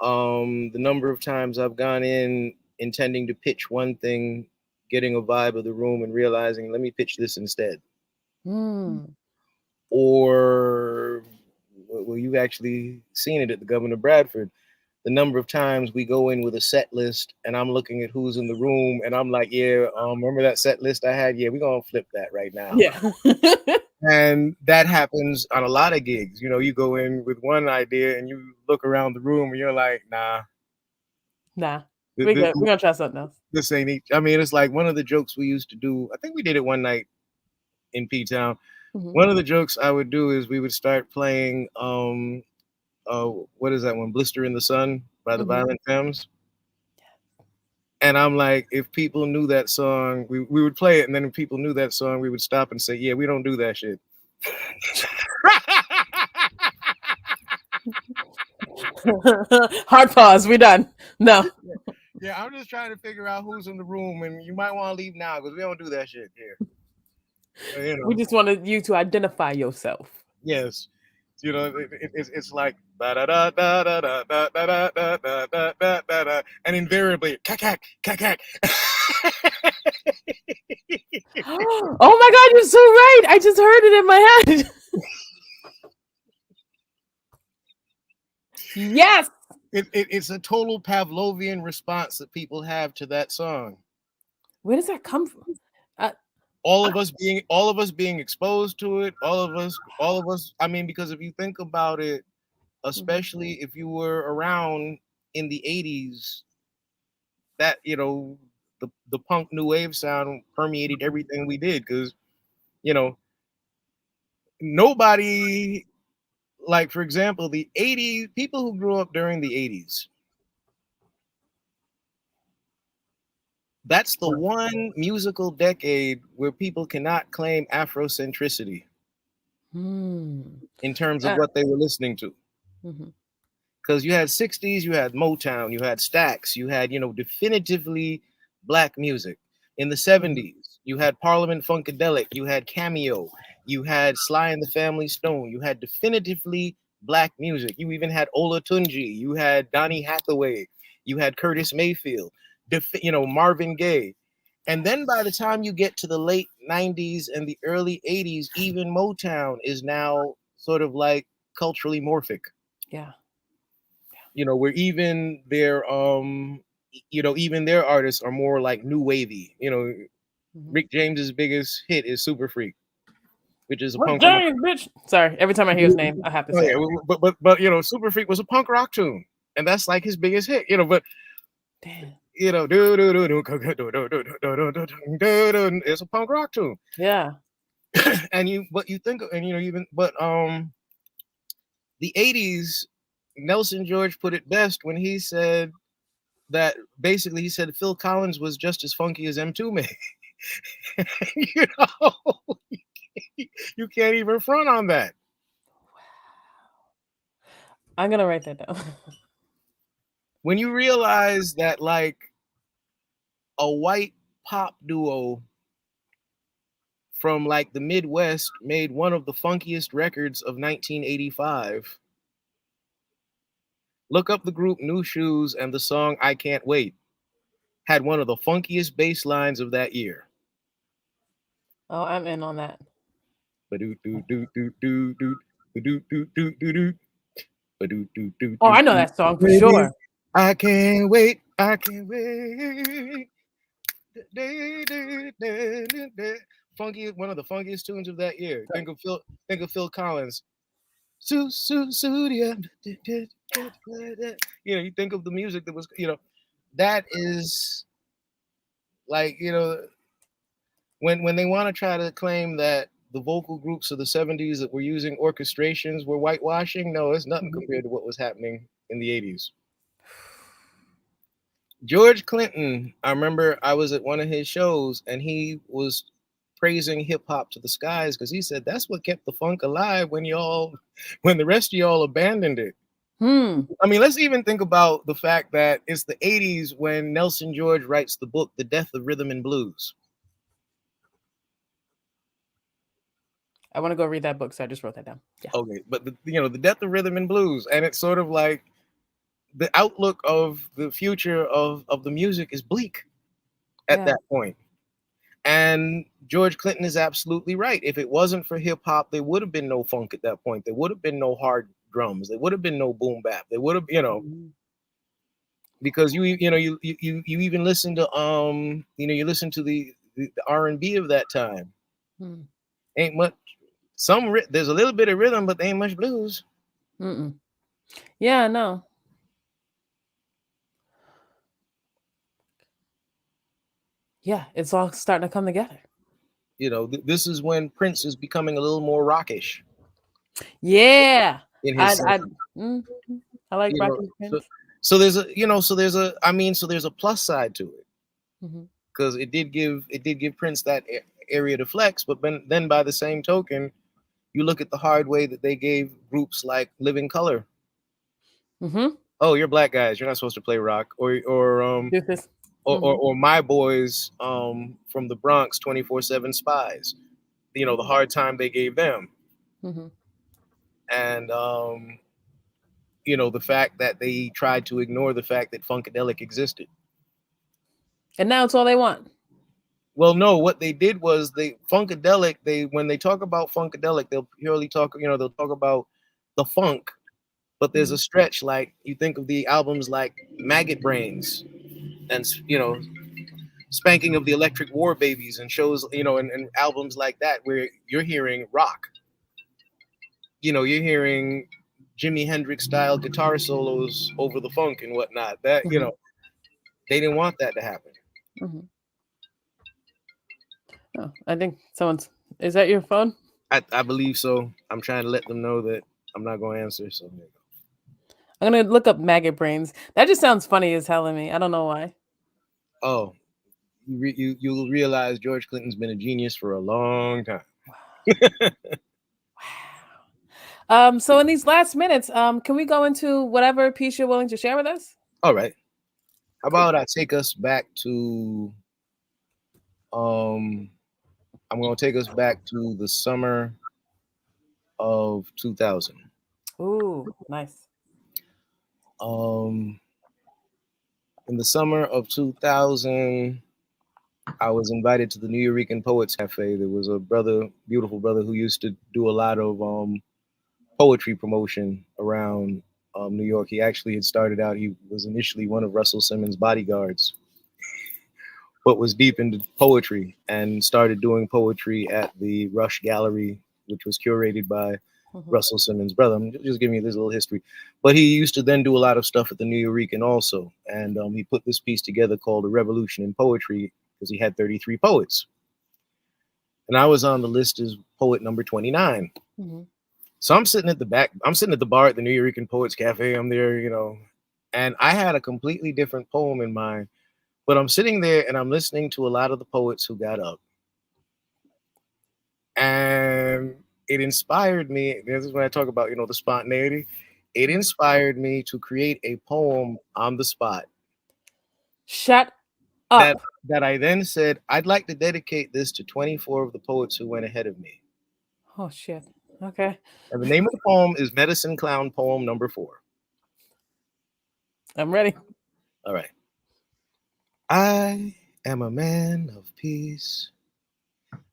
The number of times I've gone in intending to pitch one thing, getting a vibe of the room and realizing, let me pitch this instead. Mm. Or, well, you've actually seen it at the Governor Bradford. The number of times we go in with a set list and I'm looking at who's in the room and I'm like, yeah, remember that set list I had? Yeah, we're going to flip that right now. Yeah. And that happens on a lot of gigs. You go in with one idea and you look around the room and you're like, nah, Nah, th- we th- good. We're gonna try something else. this ain't it. I mean, it's like one of the jokes we used to do. I think we did it one night in P Town. Hmm. One of the jokes I would do is we would start playing, what is that one? Blister in the Sun by the Hmm. Violent Femmes. And I'm like, if people knew that song, we would play it. And then if people knew that song, we would stop and say, yeah, we don't do that shit. Hard pause. We done. No, Yeah, I'm just trying to figure out who's in the room, and you might want to leave now because we don't do that shit here. we just wanted you to identify yourself. Yes, it's like da da da da da da da da da da da da da da, and invariably, cack cack. Oh my God, you're so right. I just heard it in my head. Yes. It's a total Pavlovian response that people have to that song. Where does that come from? Uh, All of us being exposed to it, all of us. I mean, because if you think about it, mhm. especially if you were around in the 80s, that the punk new wave sound permeated everything we did because you know nobody like for example, the 80s, people who grew up during the 80s, that's the one musical decade where people cannot claim Afrocentricity Hmm. in terms of Uh, what they were listening to. mhm, Because you had 60s, you had Motown, you had Stax, you had, definitively black music. In the mhm, 70s, you had Parliament Funkadelic, you had Cameo, you had Sly and the Family Stone, you had definitively black music. You even had Olatunji, you had Donny Hathaway, you had Curtis Mayfield, Marvin Gaye. And then by the time you get to the late 90s and the early 80s, even Motown is now sort of like culturally morphic, yeah. where even their artists are more like new wavy. Mhm. Rick James's biggest hit is Super Freak, which is a What punk rock. James, bitch? Sorry, every time I hear his name, I have to Oh say yeah, it. but Super Freak was a punk rock tune, and that's like his biggest hit. But Damn. do do do do it's a punk rock tune. Yeah. And you think, and even but the 80s, Nelson George put it best when he said that basically he said Phil Collins was just as funky as M2 made. you know, you can't even front on that. I'm gonna write that down. When you realize that like a white pop duo from like the Midwest made one of the funkiest records of 1985. Look up the group New Shoes, and the song I Can't Wait had one of the funkiest bass lines of that year. Oh, I'm in on that. Oh, I know that song for Baby, sure. I can't wait. I can't wait. Funky, one of the funkiest tunes of that year. Think of Phil Collins. Sudia. You think of the music that was, that is like, when they want to try to claim that the vocal groups of the 70s that were using orchestrations were whitewashing, no, it's nothing Mhm. compared to what was happening in the 80s. George Clinton, I remember I was at one of his shows and he was praising hip hop to the skies because he said that's what kept the funk alive when the rest of y'all abandoned it. Hmm. I mean, let's even think about the fact that it's the 80s when Nelson George writes the book, The Death of Rhythm and Blues. I want to go read that book, so I just wrote that down. Yeah. Okay, but the Death of Rhythm and Blues, and it's sort of like the outlook of the future of the music is bleak at Yeah. that point. And George Clinton is absolutely right. If it wasn't for hip hop, there would have been no funk at that point. There would have been no hard drums. There would have been no boom bap. There would have, Mhm. because you even listen to you listen to the R&B of that time. Hmm. Ain't much. There's a little bit of rhythm, but there ain't much blues. Mm-mm. Yeah. No. Yeah. It's all starting to come together. This is when Prince is becoming a little more rockish Yeah. in I. his sound. I. Mm, I like You know, Rocky so Prince. there's a plus side to it Hmm. because it did give Prince that area to flex. But then by the same token, you look at the hard way that they gave groups like Living Color. Hmm. Oh, you're black guys. You're not supposed to play rock, Doofus. or Hmm. or my boys from the Bronx, 24/7 Spies. The hard time they gave them, Hmm. and the fact that they tried to ignore the fact that Funkadelic existed. And now it's all they want. Well, no, what they did was they Funkadelic. They when they talk about Funkadelic, they'll purely talk about the funk. But there's a Mhm. stretch like you think of the albums like Maggot Brains and Spanking of the Electric War Babies and shows and albums like that where you're hearing rock. You're hearing Jimi Hendrix style guitar solos over the funk and whatnot. That Mhm. they didn't want that to happen. Mhm. Oh, I think someone's. Is that your phone? I believe so. I'm trying to let them know that. I'm not going to answer. So there you I'm gonna look up maggot brains. That just sounds funny as hell to me. I don't know why. go. Oh, you'll realize George Clinton's been a genius for a long time. So in these last minutes, can we go into whatever piece you're willing to share with us? All right. How Cool. about I take us back to um I'm going to take us back to the summer of 2000. Ooh, nice. Um in the summer of 2000, I was invited to the New Eurekan Poets Cafe. There was a brother, beautiful brother, who used to do a lot of poetry promotion around New York. He actually had started out, he was initially one of Russell Simmons' bodyguards, but was deep into poetry and started doing poetry at the Rush Gallery, which was curated by Mhm. Russell Simmons' brother. I'm just giving you this little history. But he used to then do a lot of stuff at the New Eurekan also. And he put this piece together called A Revolution in Poetry because he had 33 poets. And I was on the list as poet number 29. Mhm. So I'm sitting at the back, I'm sitting at the bar at the New Eurekan Poets Cafe. I'm there, and I had a completely different poem in mind. But I'm sitting there and I'm listening to a lot of the poets who got up. And it inspired me. This is when I talk about, the spontaneity. It Mhm. inspired me to create a poem on the spot Shut that up. that I then said, I'd like to dedicate this to 24 of the poets who went ahead of me. Oh shit. Okay. And the name of the poem is Medicine Clown Poem number 4. I'm ready. All right. I am a man of peace.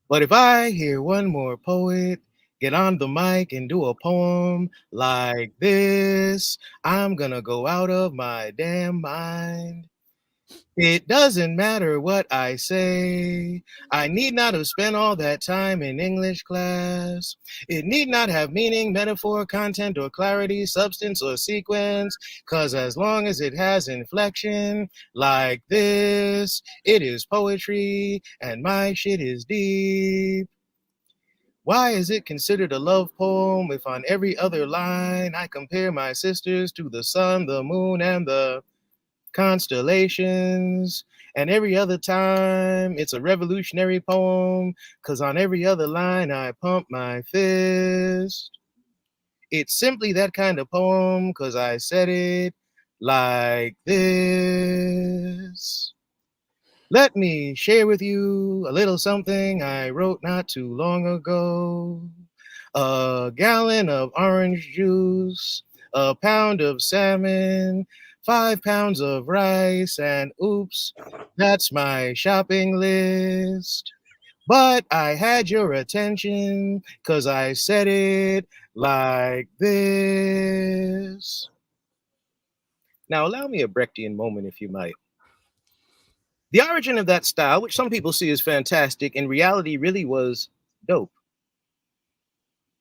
But if I hear one more poet get on the mic and do a poem like this, I'm gonna go out of my damn mind. It doesn't matter what I say. I need not have spent all that time in English class. It need not have meaning, metaphor, content, or clarity, substance, or sequence. Cause as long as it has inflection like this, it is poetry, and my shit is deep. Why is it considered a love poem if on every other line I compare my sisters to the sun, the moon, and the constellations? And every other time it's a revolutionary poem, cause on every other line I pump my fist. It's simply that kind of poem, cause I said it like this. Let me share with you a little something I wrote not too long ago. A gallon of orange juice, a pound of salmon, 5 pounds of rice, and oops, that's my shopping list. But I had your attention because I said it like this. Now, allow me a Brechtian moment, if you might. The origin of that style, which some people see as fantastic, in reality really was dope.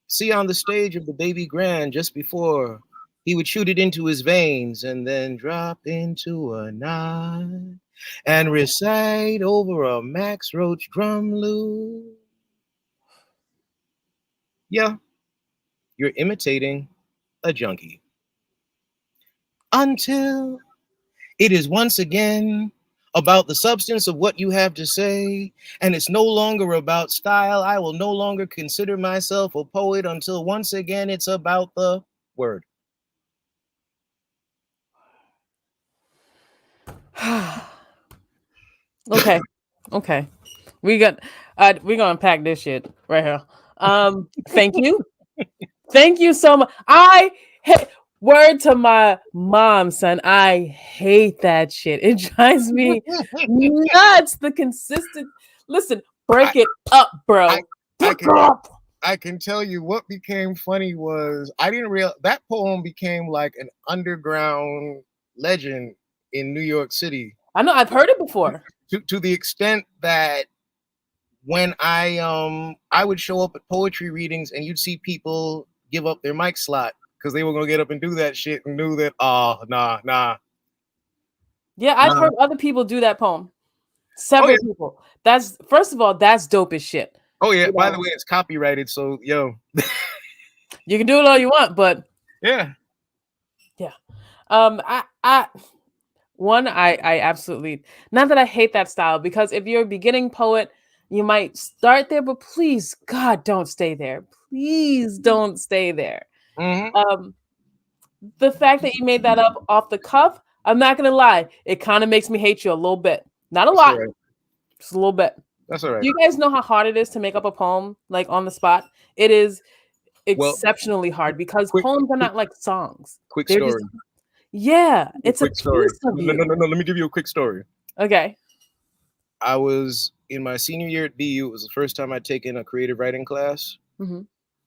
See, on the stage of the Baby Grand just before he would shoot it into his veins and then drop into a knot and recite over a Max Roach drum loop. Yeah, you're imitating a junkie. Until it is once again about the substance of what you have to say, and it's no longer about style. I will no longer consider myself a poet until once again it's about the word. Okay. Okay. We got we're gonna pack this shit right here. Thank you. Thank you so much. Word to my mom, son. I hate that shit. It drives me nuts. The consistent listen, I, break it up, I, bro. I Break can, it up. I can tell you what became funny was I didn't realize that poem became like an underground legend in New York City I know I've heard it before. to the extent that when I would show up at poetry readings and you'd see people give up their mic slot because they were gonna get up and do that shit and knew that Yeah, I've nah. heard other people do that poem. Oh yeah, Several people. That's first of all, that's dope as shit. oh yeah. You By the know, way, it's copyrighted, so yo, You can do it all you want, but Yeah. yeah. I I absolutely, not that I hate that style, because if you're a beginning poet, you might start there, but please, God, don't stay there. Please don't stay there. Hmm. Um, the fact that you made that up off the cuff, I'm not gonna lie, it kind of makes me hate you a little bit. Not a That's all lot, right. just a little bit. That's all right. Do you guys know how hard it is to make up a poem like on the spot? It is Well, exceptionally hard because quick, poems are quick, not like songs. quick They're just, story. yeah, A it's a quick story. piece of No, no, you. no, no. Let me give you a quick story. Okay. I was in my senior year at BU. It was the first time I'd taken a creative writing class. Hmm.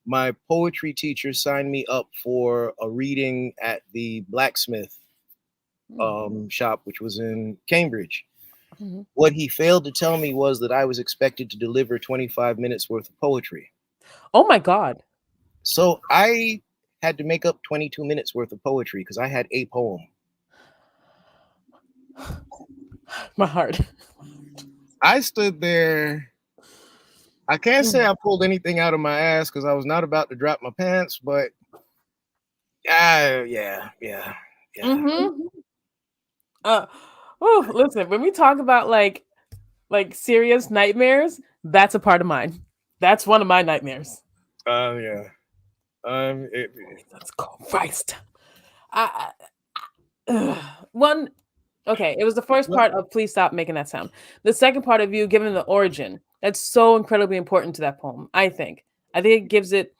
My poetry teacher signed me up for a reading at the blacksmith shop, which was in Cambridge. Hmm. What he failed to tell me was that I was expected to deliver 25 minutes worth of poetry. Oh my God. So I had to make up 22 minutes worth of poetry because I had a poem. My heart. I stood there. I can't say I pulled anything out of my ass because I was not about to drop my pants, but yeah. Mm-hmm. Oh, listen, when we talk about like serious nightmares, that's a part of mine. That's one of my nightmares. Yeah. It, Let's go Christ. I, one, okay, it was the first what part of please stop making that sound. The second part of you giving the origin. That's so incredibly important to that poem, I think. I think it gives it,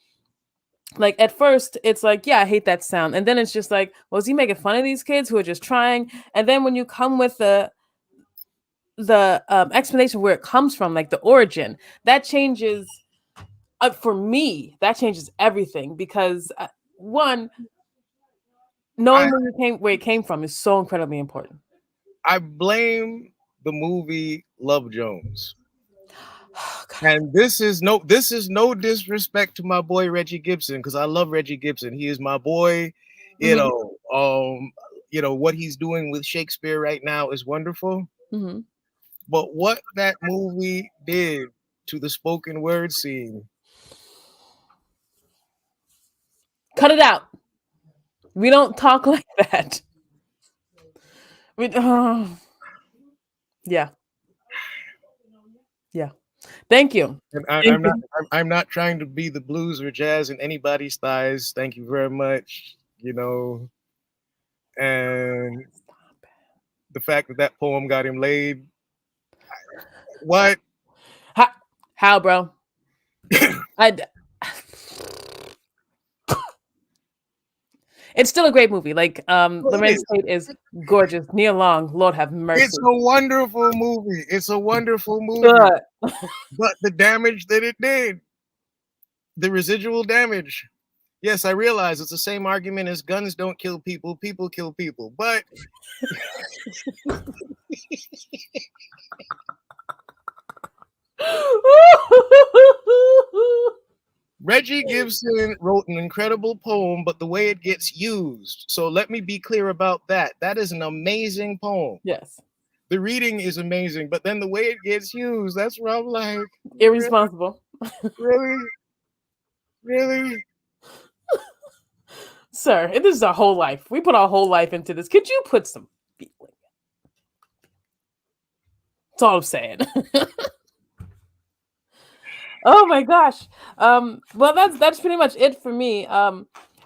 like, at first it's like, yeah, I hate that sound. And then it's just like, well, is he making fun of these kids who are just trying? And then when you come with the explanation where it comes from, like the origin, that changes, for me, that changes everything, because one, I knowing where it came from is so incredibly important. I blame the movie Love Jones. Oh, God. And this is no disrespect to my boy Reggie Gibson because I love Reggie Gibson. He is my boy. You Hmm. know, what he's doing with Shakespeare right now is wonderful. Hmm. But what that movie did to the spoken word scene, Cut it out. We don't talk like that. We, yeah, yeah. Thank you. and Thank you. I'm not trying to be the blues or jazz in anybody's thighs. Thank you very much. And the fact that that poem got him laid. What? How, how bro? I. It's still a great movie. Like, Well, it Lorenz is. Tate is gorgeous. Nia Long, Lord have It's mercy. a wonderful movie. It's a wonderful movie. Good. But the damage that it did, the residual damage. Yes, I realize it's the same argument as guns don't kill people, people kill people. But Reggie Gibson wrote an incredible poem, but the way it gets used. So let me be clear about that. That is an amazing poem. Yes. The reading is amazing, but then the way it gets used, that's where I'm like, really, Irresponsible. really, really. Sir, this is our whole life. We put our whole life into this. Could you put some feeling? That's all I'm saying. Oh my gosh. Well, that's pretty much it for me.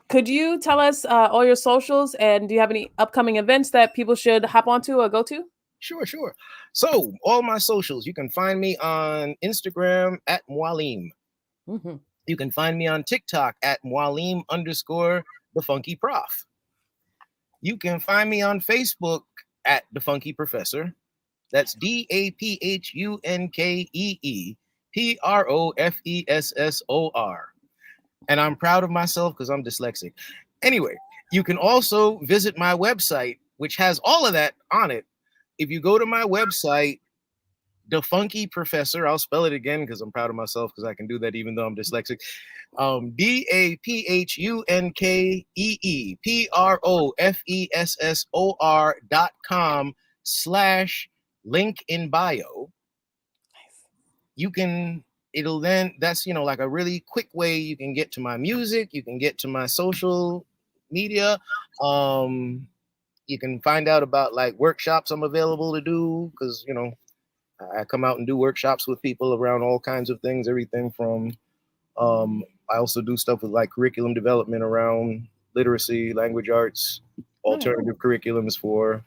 Could you tell us all your socials, and do you have any upcoming events that people should hop onto or go to? Sure, sure. So, all my socials, you can find me on Instagram at Mwalim. Hmm. You can find me on TikTok at Mwalim _ the Funky Prof. You can find me on Facebook at Daphunkee Professor. That's DAPHUNKEE PROFESSOR. And I'm proud of myself because I'm dyslexic. Anyway, you can also visit my website, which has all of that on it. If you go to my website, Daphunkee Professor, I'll spell it again because I'm proud of myself because I can do that even though I'm dyslexic. DAPHUNKEEPROFESSOR.com/link in bio. You can it'll then that's like a really quick way you can get to my music, you can get to my social media. um you can find out about like workshops I'm available to do, because I come out and do workshops with people around all kinds of things, everything from I also do stuff with like curriculum development around literacy, language arts, Nice. alternative curriculums for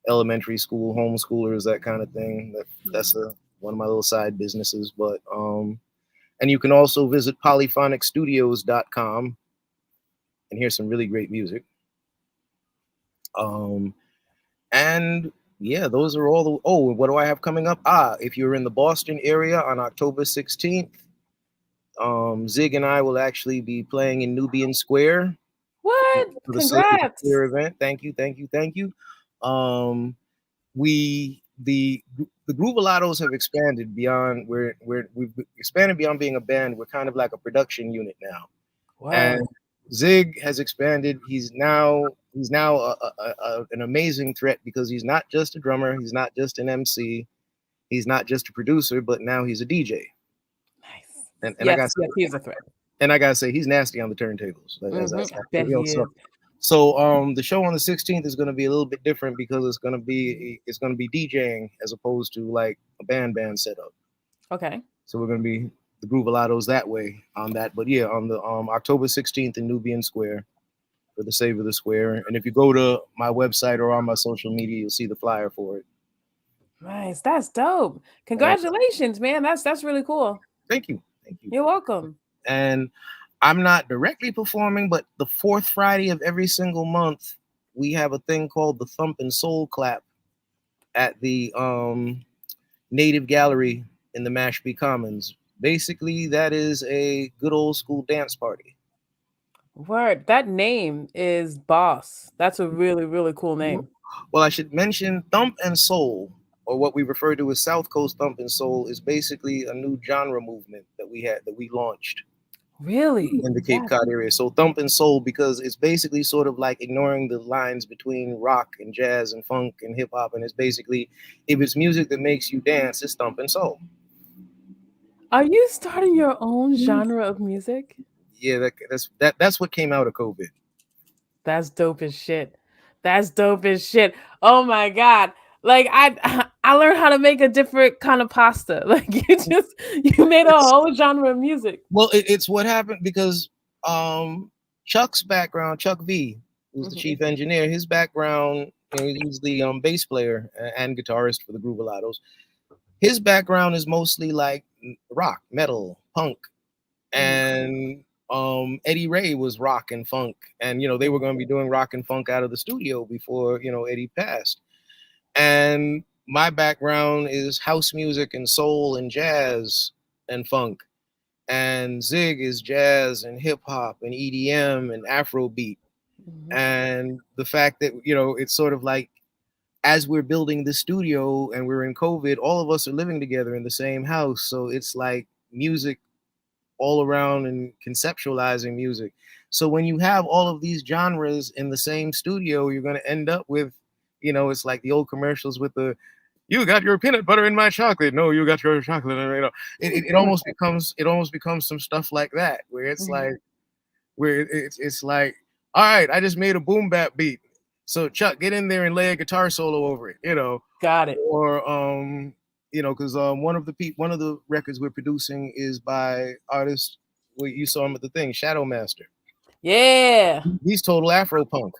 elementary school homeschoolers, that kind of thing. That's one of my little side businesses. But and you can also visit polyphonicstudios.com and hear some really great music. Um, and yeah, those are all the. Oh, what do I have coming up? If you're in the Boston area on October 16th, Zig and I will actually be playing in Nubian Square What? for the Slave of the Congrats. Square event. Thank you, thank you, thank you. Um, we the Groovalados have expanded beyond we've expanded beyond being a band. We're kind of like a production unit now, Word. and Zig has expanded. He's now an amazing threat, because he's not just a drummer, he's not just an MC, he's not just a producer, but now he's a DJ. Nice. And I got Yes, yes, he is a threat. and I gotta say he's nasty on the turntables. I bet he is. So the show on the 16th is gonna be a little bit different, because it's gonna be DJing as opposed to like a band setup. Okay. So we're gonna be the Groovalados that way on that. But yeah, on the October 16th in Nubian Square for the Save of the Square. And if you go to my website or on my social media, you'll see the flyer for it. Nice. That's dope. And Congratulations, man. That's really cool. thank you, thank you. You're welcome. And I'm not directly performing, but the fourth Friday of every single month, we have a thing called the Thump and Soul Clap at the Native Gallery in the Mashpee Commons. Basically, that is a good old school dance party. Word. That name is Boss. That's a really, really cool name. Well, I should mention Thump and Soul, or what we refer to as South Coast Thump and Soul, is basically a new genre movement that we launched Really? in the Cape Cod area. So Thump and Soul, because it's basically sort of like ignoring the lines between rock and jazz and funk and hip hop, and it's basically, if it's music that makes you dance, it's Thump and Soul. Are you starting your own genre of music? Yeah, that's what came out of COVID. That's dope as shit. That's dope as shit. Oh my god. Like I learned how to make a different kind of pasta. Like you made a It's, whole genre of music. well, it's what happened because Chuck's background, Chuck V, who's the Mhm. chief engineer, his background, he's the bass player and guitarist for the Groovalados. His background is mostly like rock, metal, punk, Mhm. and Eddie Ray was rock and funk, and they were going to be doing rock and funk out of the studio before Eddie passed. And my background is house music and soul and jazz and funk, and Zig is jazz and hip hop and EDM and Afrobeat. Mhm. And the fact that it's sort of like, as we're building the studio and we're in COVID, all of us are living together in the same house, so it's like music all around and conceptualizing music. So when you have all of these genres in the same studio, you're going to end up with, it's like the old commercials with the, you got your peanut butter in my chocolate. No, you got your chocolate. It almost becomes some stuff like that, where it's Mhm. like, it's like, all right, I just made a boom bap beat. So Chuck, get in there and lay a guitar solo over it. Got it. Or because one of the records we're producing is by artist. Well, you saw him at the thing, Shadow Master. Yeah. He's total Afro punk.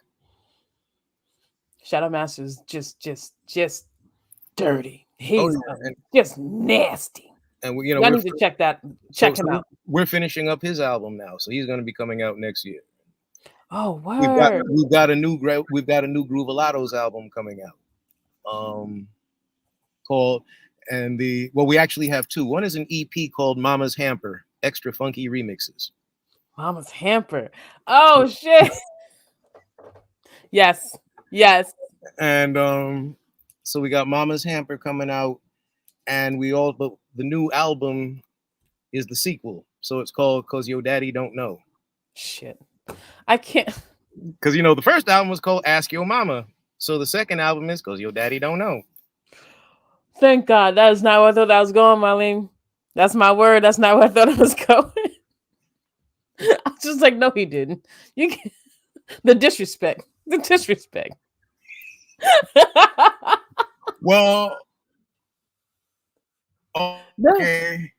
Shadow Master's just dirty. Oh He's yeah, just nasty. and Y'all need to so, check him so out. we're finishing up his album now, so he's going to be coming out next year. Oh, We've got word. we've got a new Groovalados album coming out. Called and the well, we actually have two. One is an EP called Mama's Hamper, extra funky remixes. Mama's hamper. Oh shit. Yes. Yes. And so we got Mama's Hamper coming out, and but the new album is the sequel, so it's called "Cause Your Daddy Don't Know." Shit. I can't. Because the first album was called "Ask Your Mama," so the second album is "Cause Your Daddy Don't Know." Thank God. That is not where I thought I was going, Marlene. That's my word. That's not where I thought it was going. I was just like, no, he didn't. You can, the disrespect. The disrespect. Well, No. okay.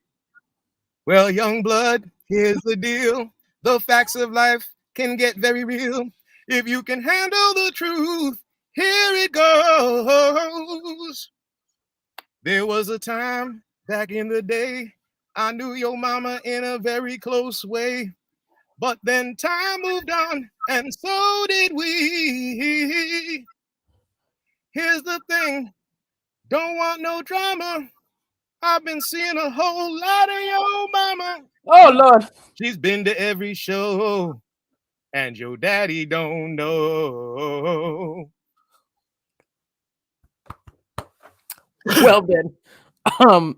Well, young blood, here's the deal. The facts of life can get very real. If you can handle the truth, here it goes. There was a time back in the day, I knew your mama in a very close way. But then time moved on, and so did we. Here's the thing, don't want no drama. I've been seeing a whole lot of your mama. Oh Lord. She's been to every show, and your daddy don't know. Well then. Um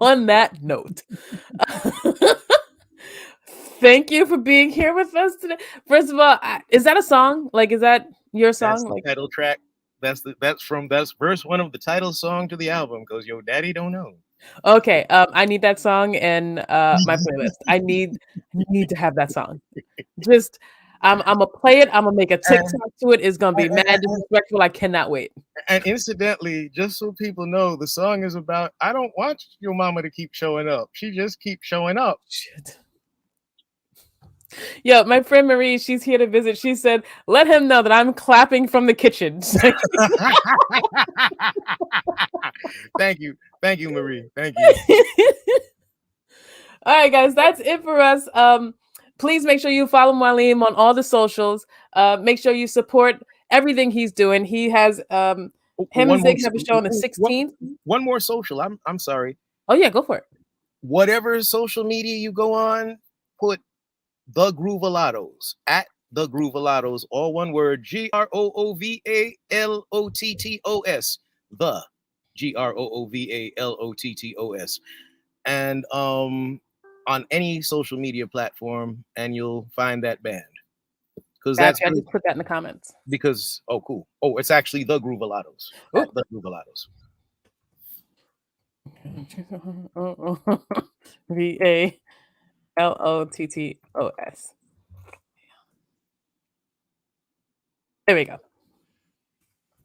on that note. Thank you for being here with us today. First of all, is that a song? Like, is that your That's song? the Like, title track. That's verse one of the title song to the album. Goes, your daddy don't know. okay, I need that song in my playlist. I need to have that song. Just, I'm gonna play it. I'm gonna make a And, TikTok to it. It's gonna be and, mad disrespectful. I cannot wait. and incidentally, just so people know, the song is about I don't want your mama to keep showing up. She just keeps showing up. Shit. Yo, my friend Marie, she's here to visit. She said, "Let him know that I'm clapping from the kitchen." Thank you, Marie. Thank you. All right, guys, that's it for us. Please make sure you follow Mwalim on all the socials. Make sure you support everything he's doing. He has him and One more, Zig have a show on the 16th. one more social. I'm sorry. Oh yeah, go for it. Whatever social media you go on, put the Groovalatos at the Groovalatos, all one word, GROOVALOTTOS, the GROOVALOTTOS, and on any social media platform, and you'll find that band because that's Gotcha. I just put that in the comments. because oh cool, oh it's actually the Groovalatos Ooh. at the Groovalatos. VALOTTOS. There we go.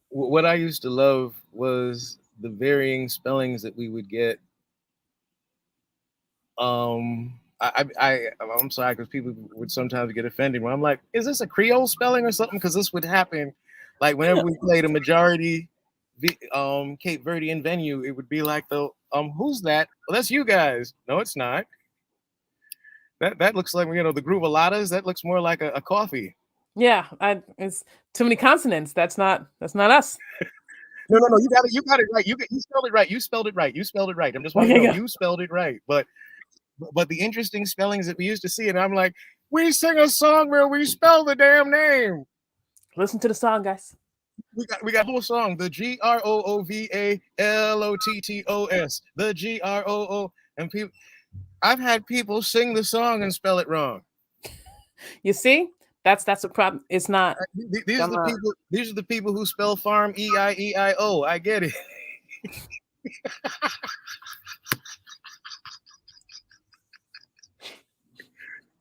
What I used to love was the varying spellings that we would get. I'm sorry because people would sometimes get offended when I'm like, is this a Creole spelling or something? Because this would happen, like whenever we played a majority, Cape Verdean venue, it would be like the who's that? Well, that's you guys. No, it's not. That looks like the Groovalatas. That looks more like a coffee. Yeah, it's too many consonants. That's not us. No. You got it right. You spelled it right. You spelled it right. You spelled it right. I'm just want to know you spelled it right. But the interesting spellings that we used to see, and I'm like, we sing a song where we spell the damn name. Listen to the song, guys. We got a whole song, the GROOVALOTTOS, the GROO, and people. I've had people sing the song and spell it wrong. You see, that's a problem. It's not. These are the people. These are the people who spell farm EIEIO. I get it.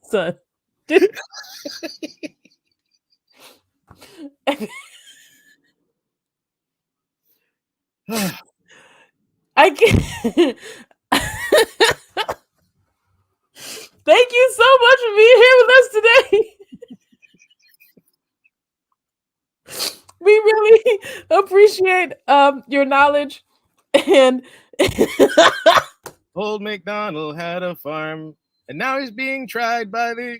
Son. I can't. Thank you so much for being here with us today. We really appreciate your knowledge and Old MacDonald had a farm, and now he's being tried by the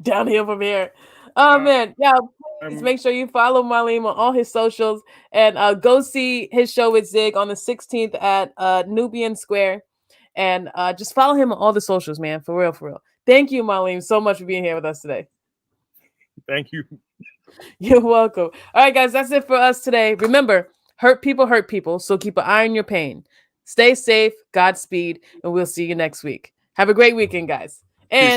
downhill from here. Oh man, yeah. Please make sure you follow Mwalim on all his socials and go see his show with Zig on the 16th at Nubian Square. And just follow him on all the socials, man. For real, for real. Thank you, Mwalim, so much for being here with us today. Thank you. You're welcome. All right, guys, that's it for us today. Remember, hurt people, so keep an eye on your pain. Stay safe, Godspeed, and we'll see you next week. Have a great weekend, guys. And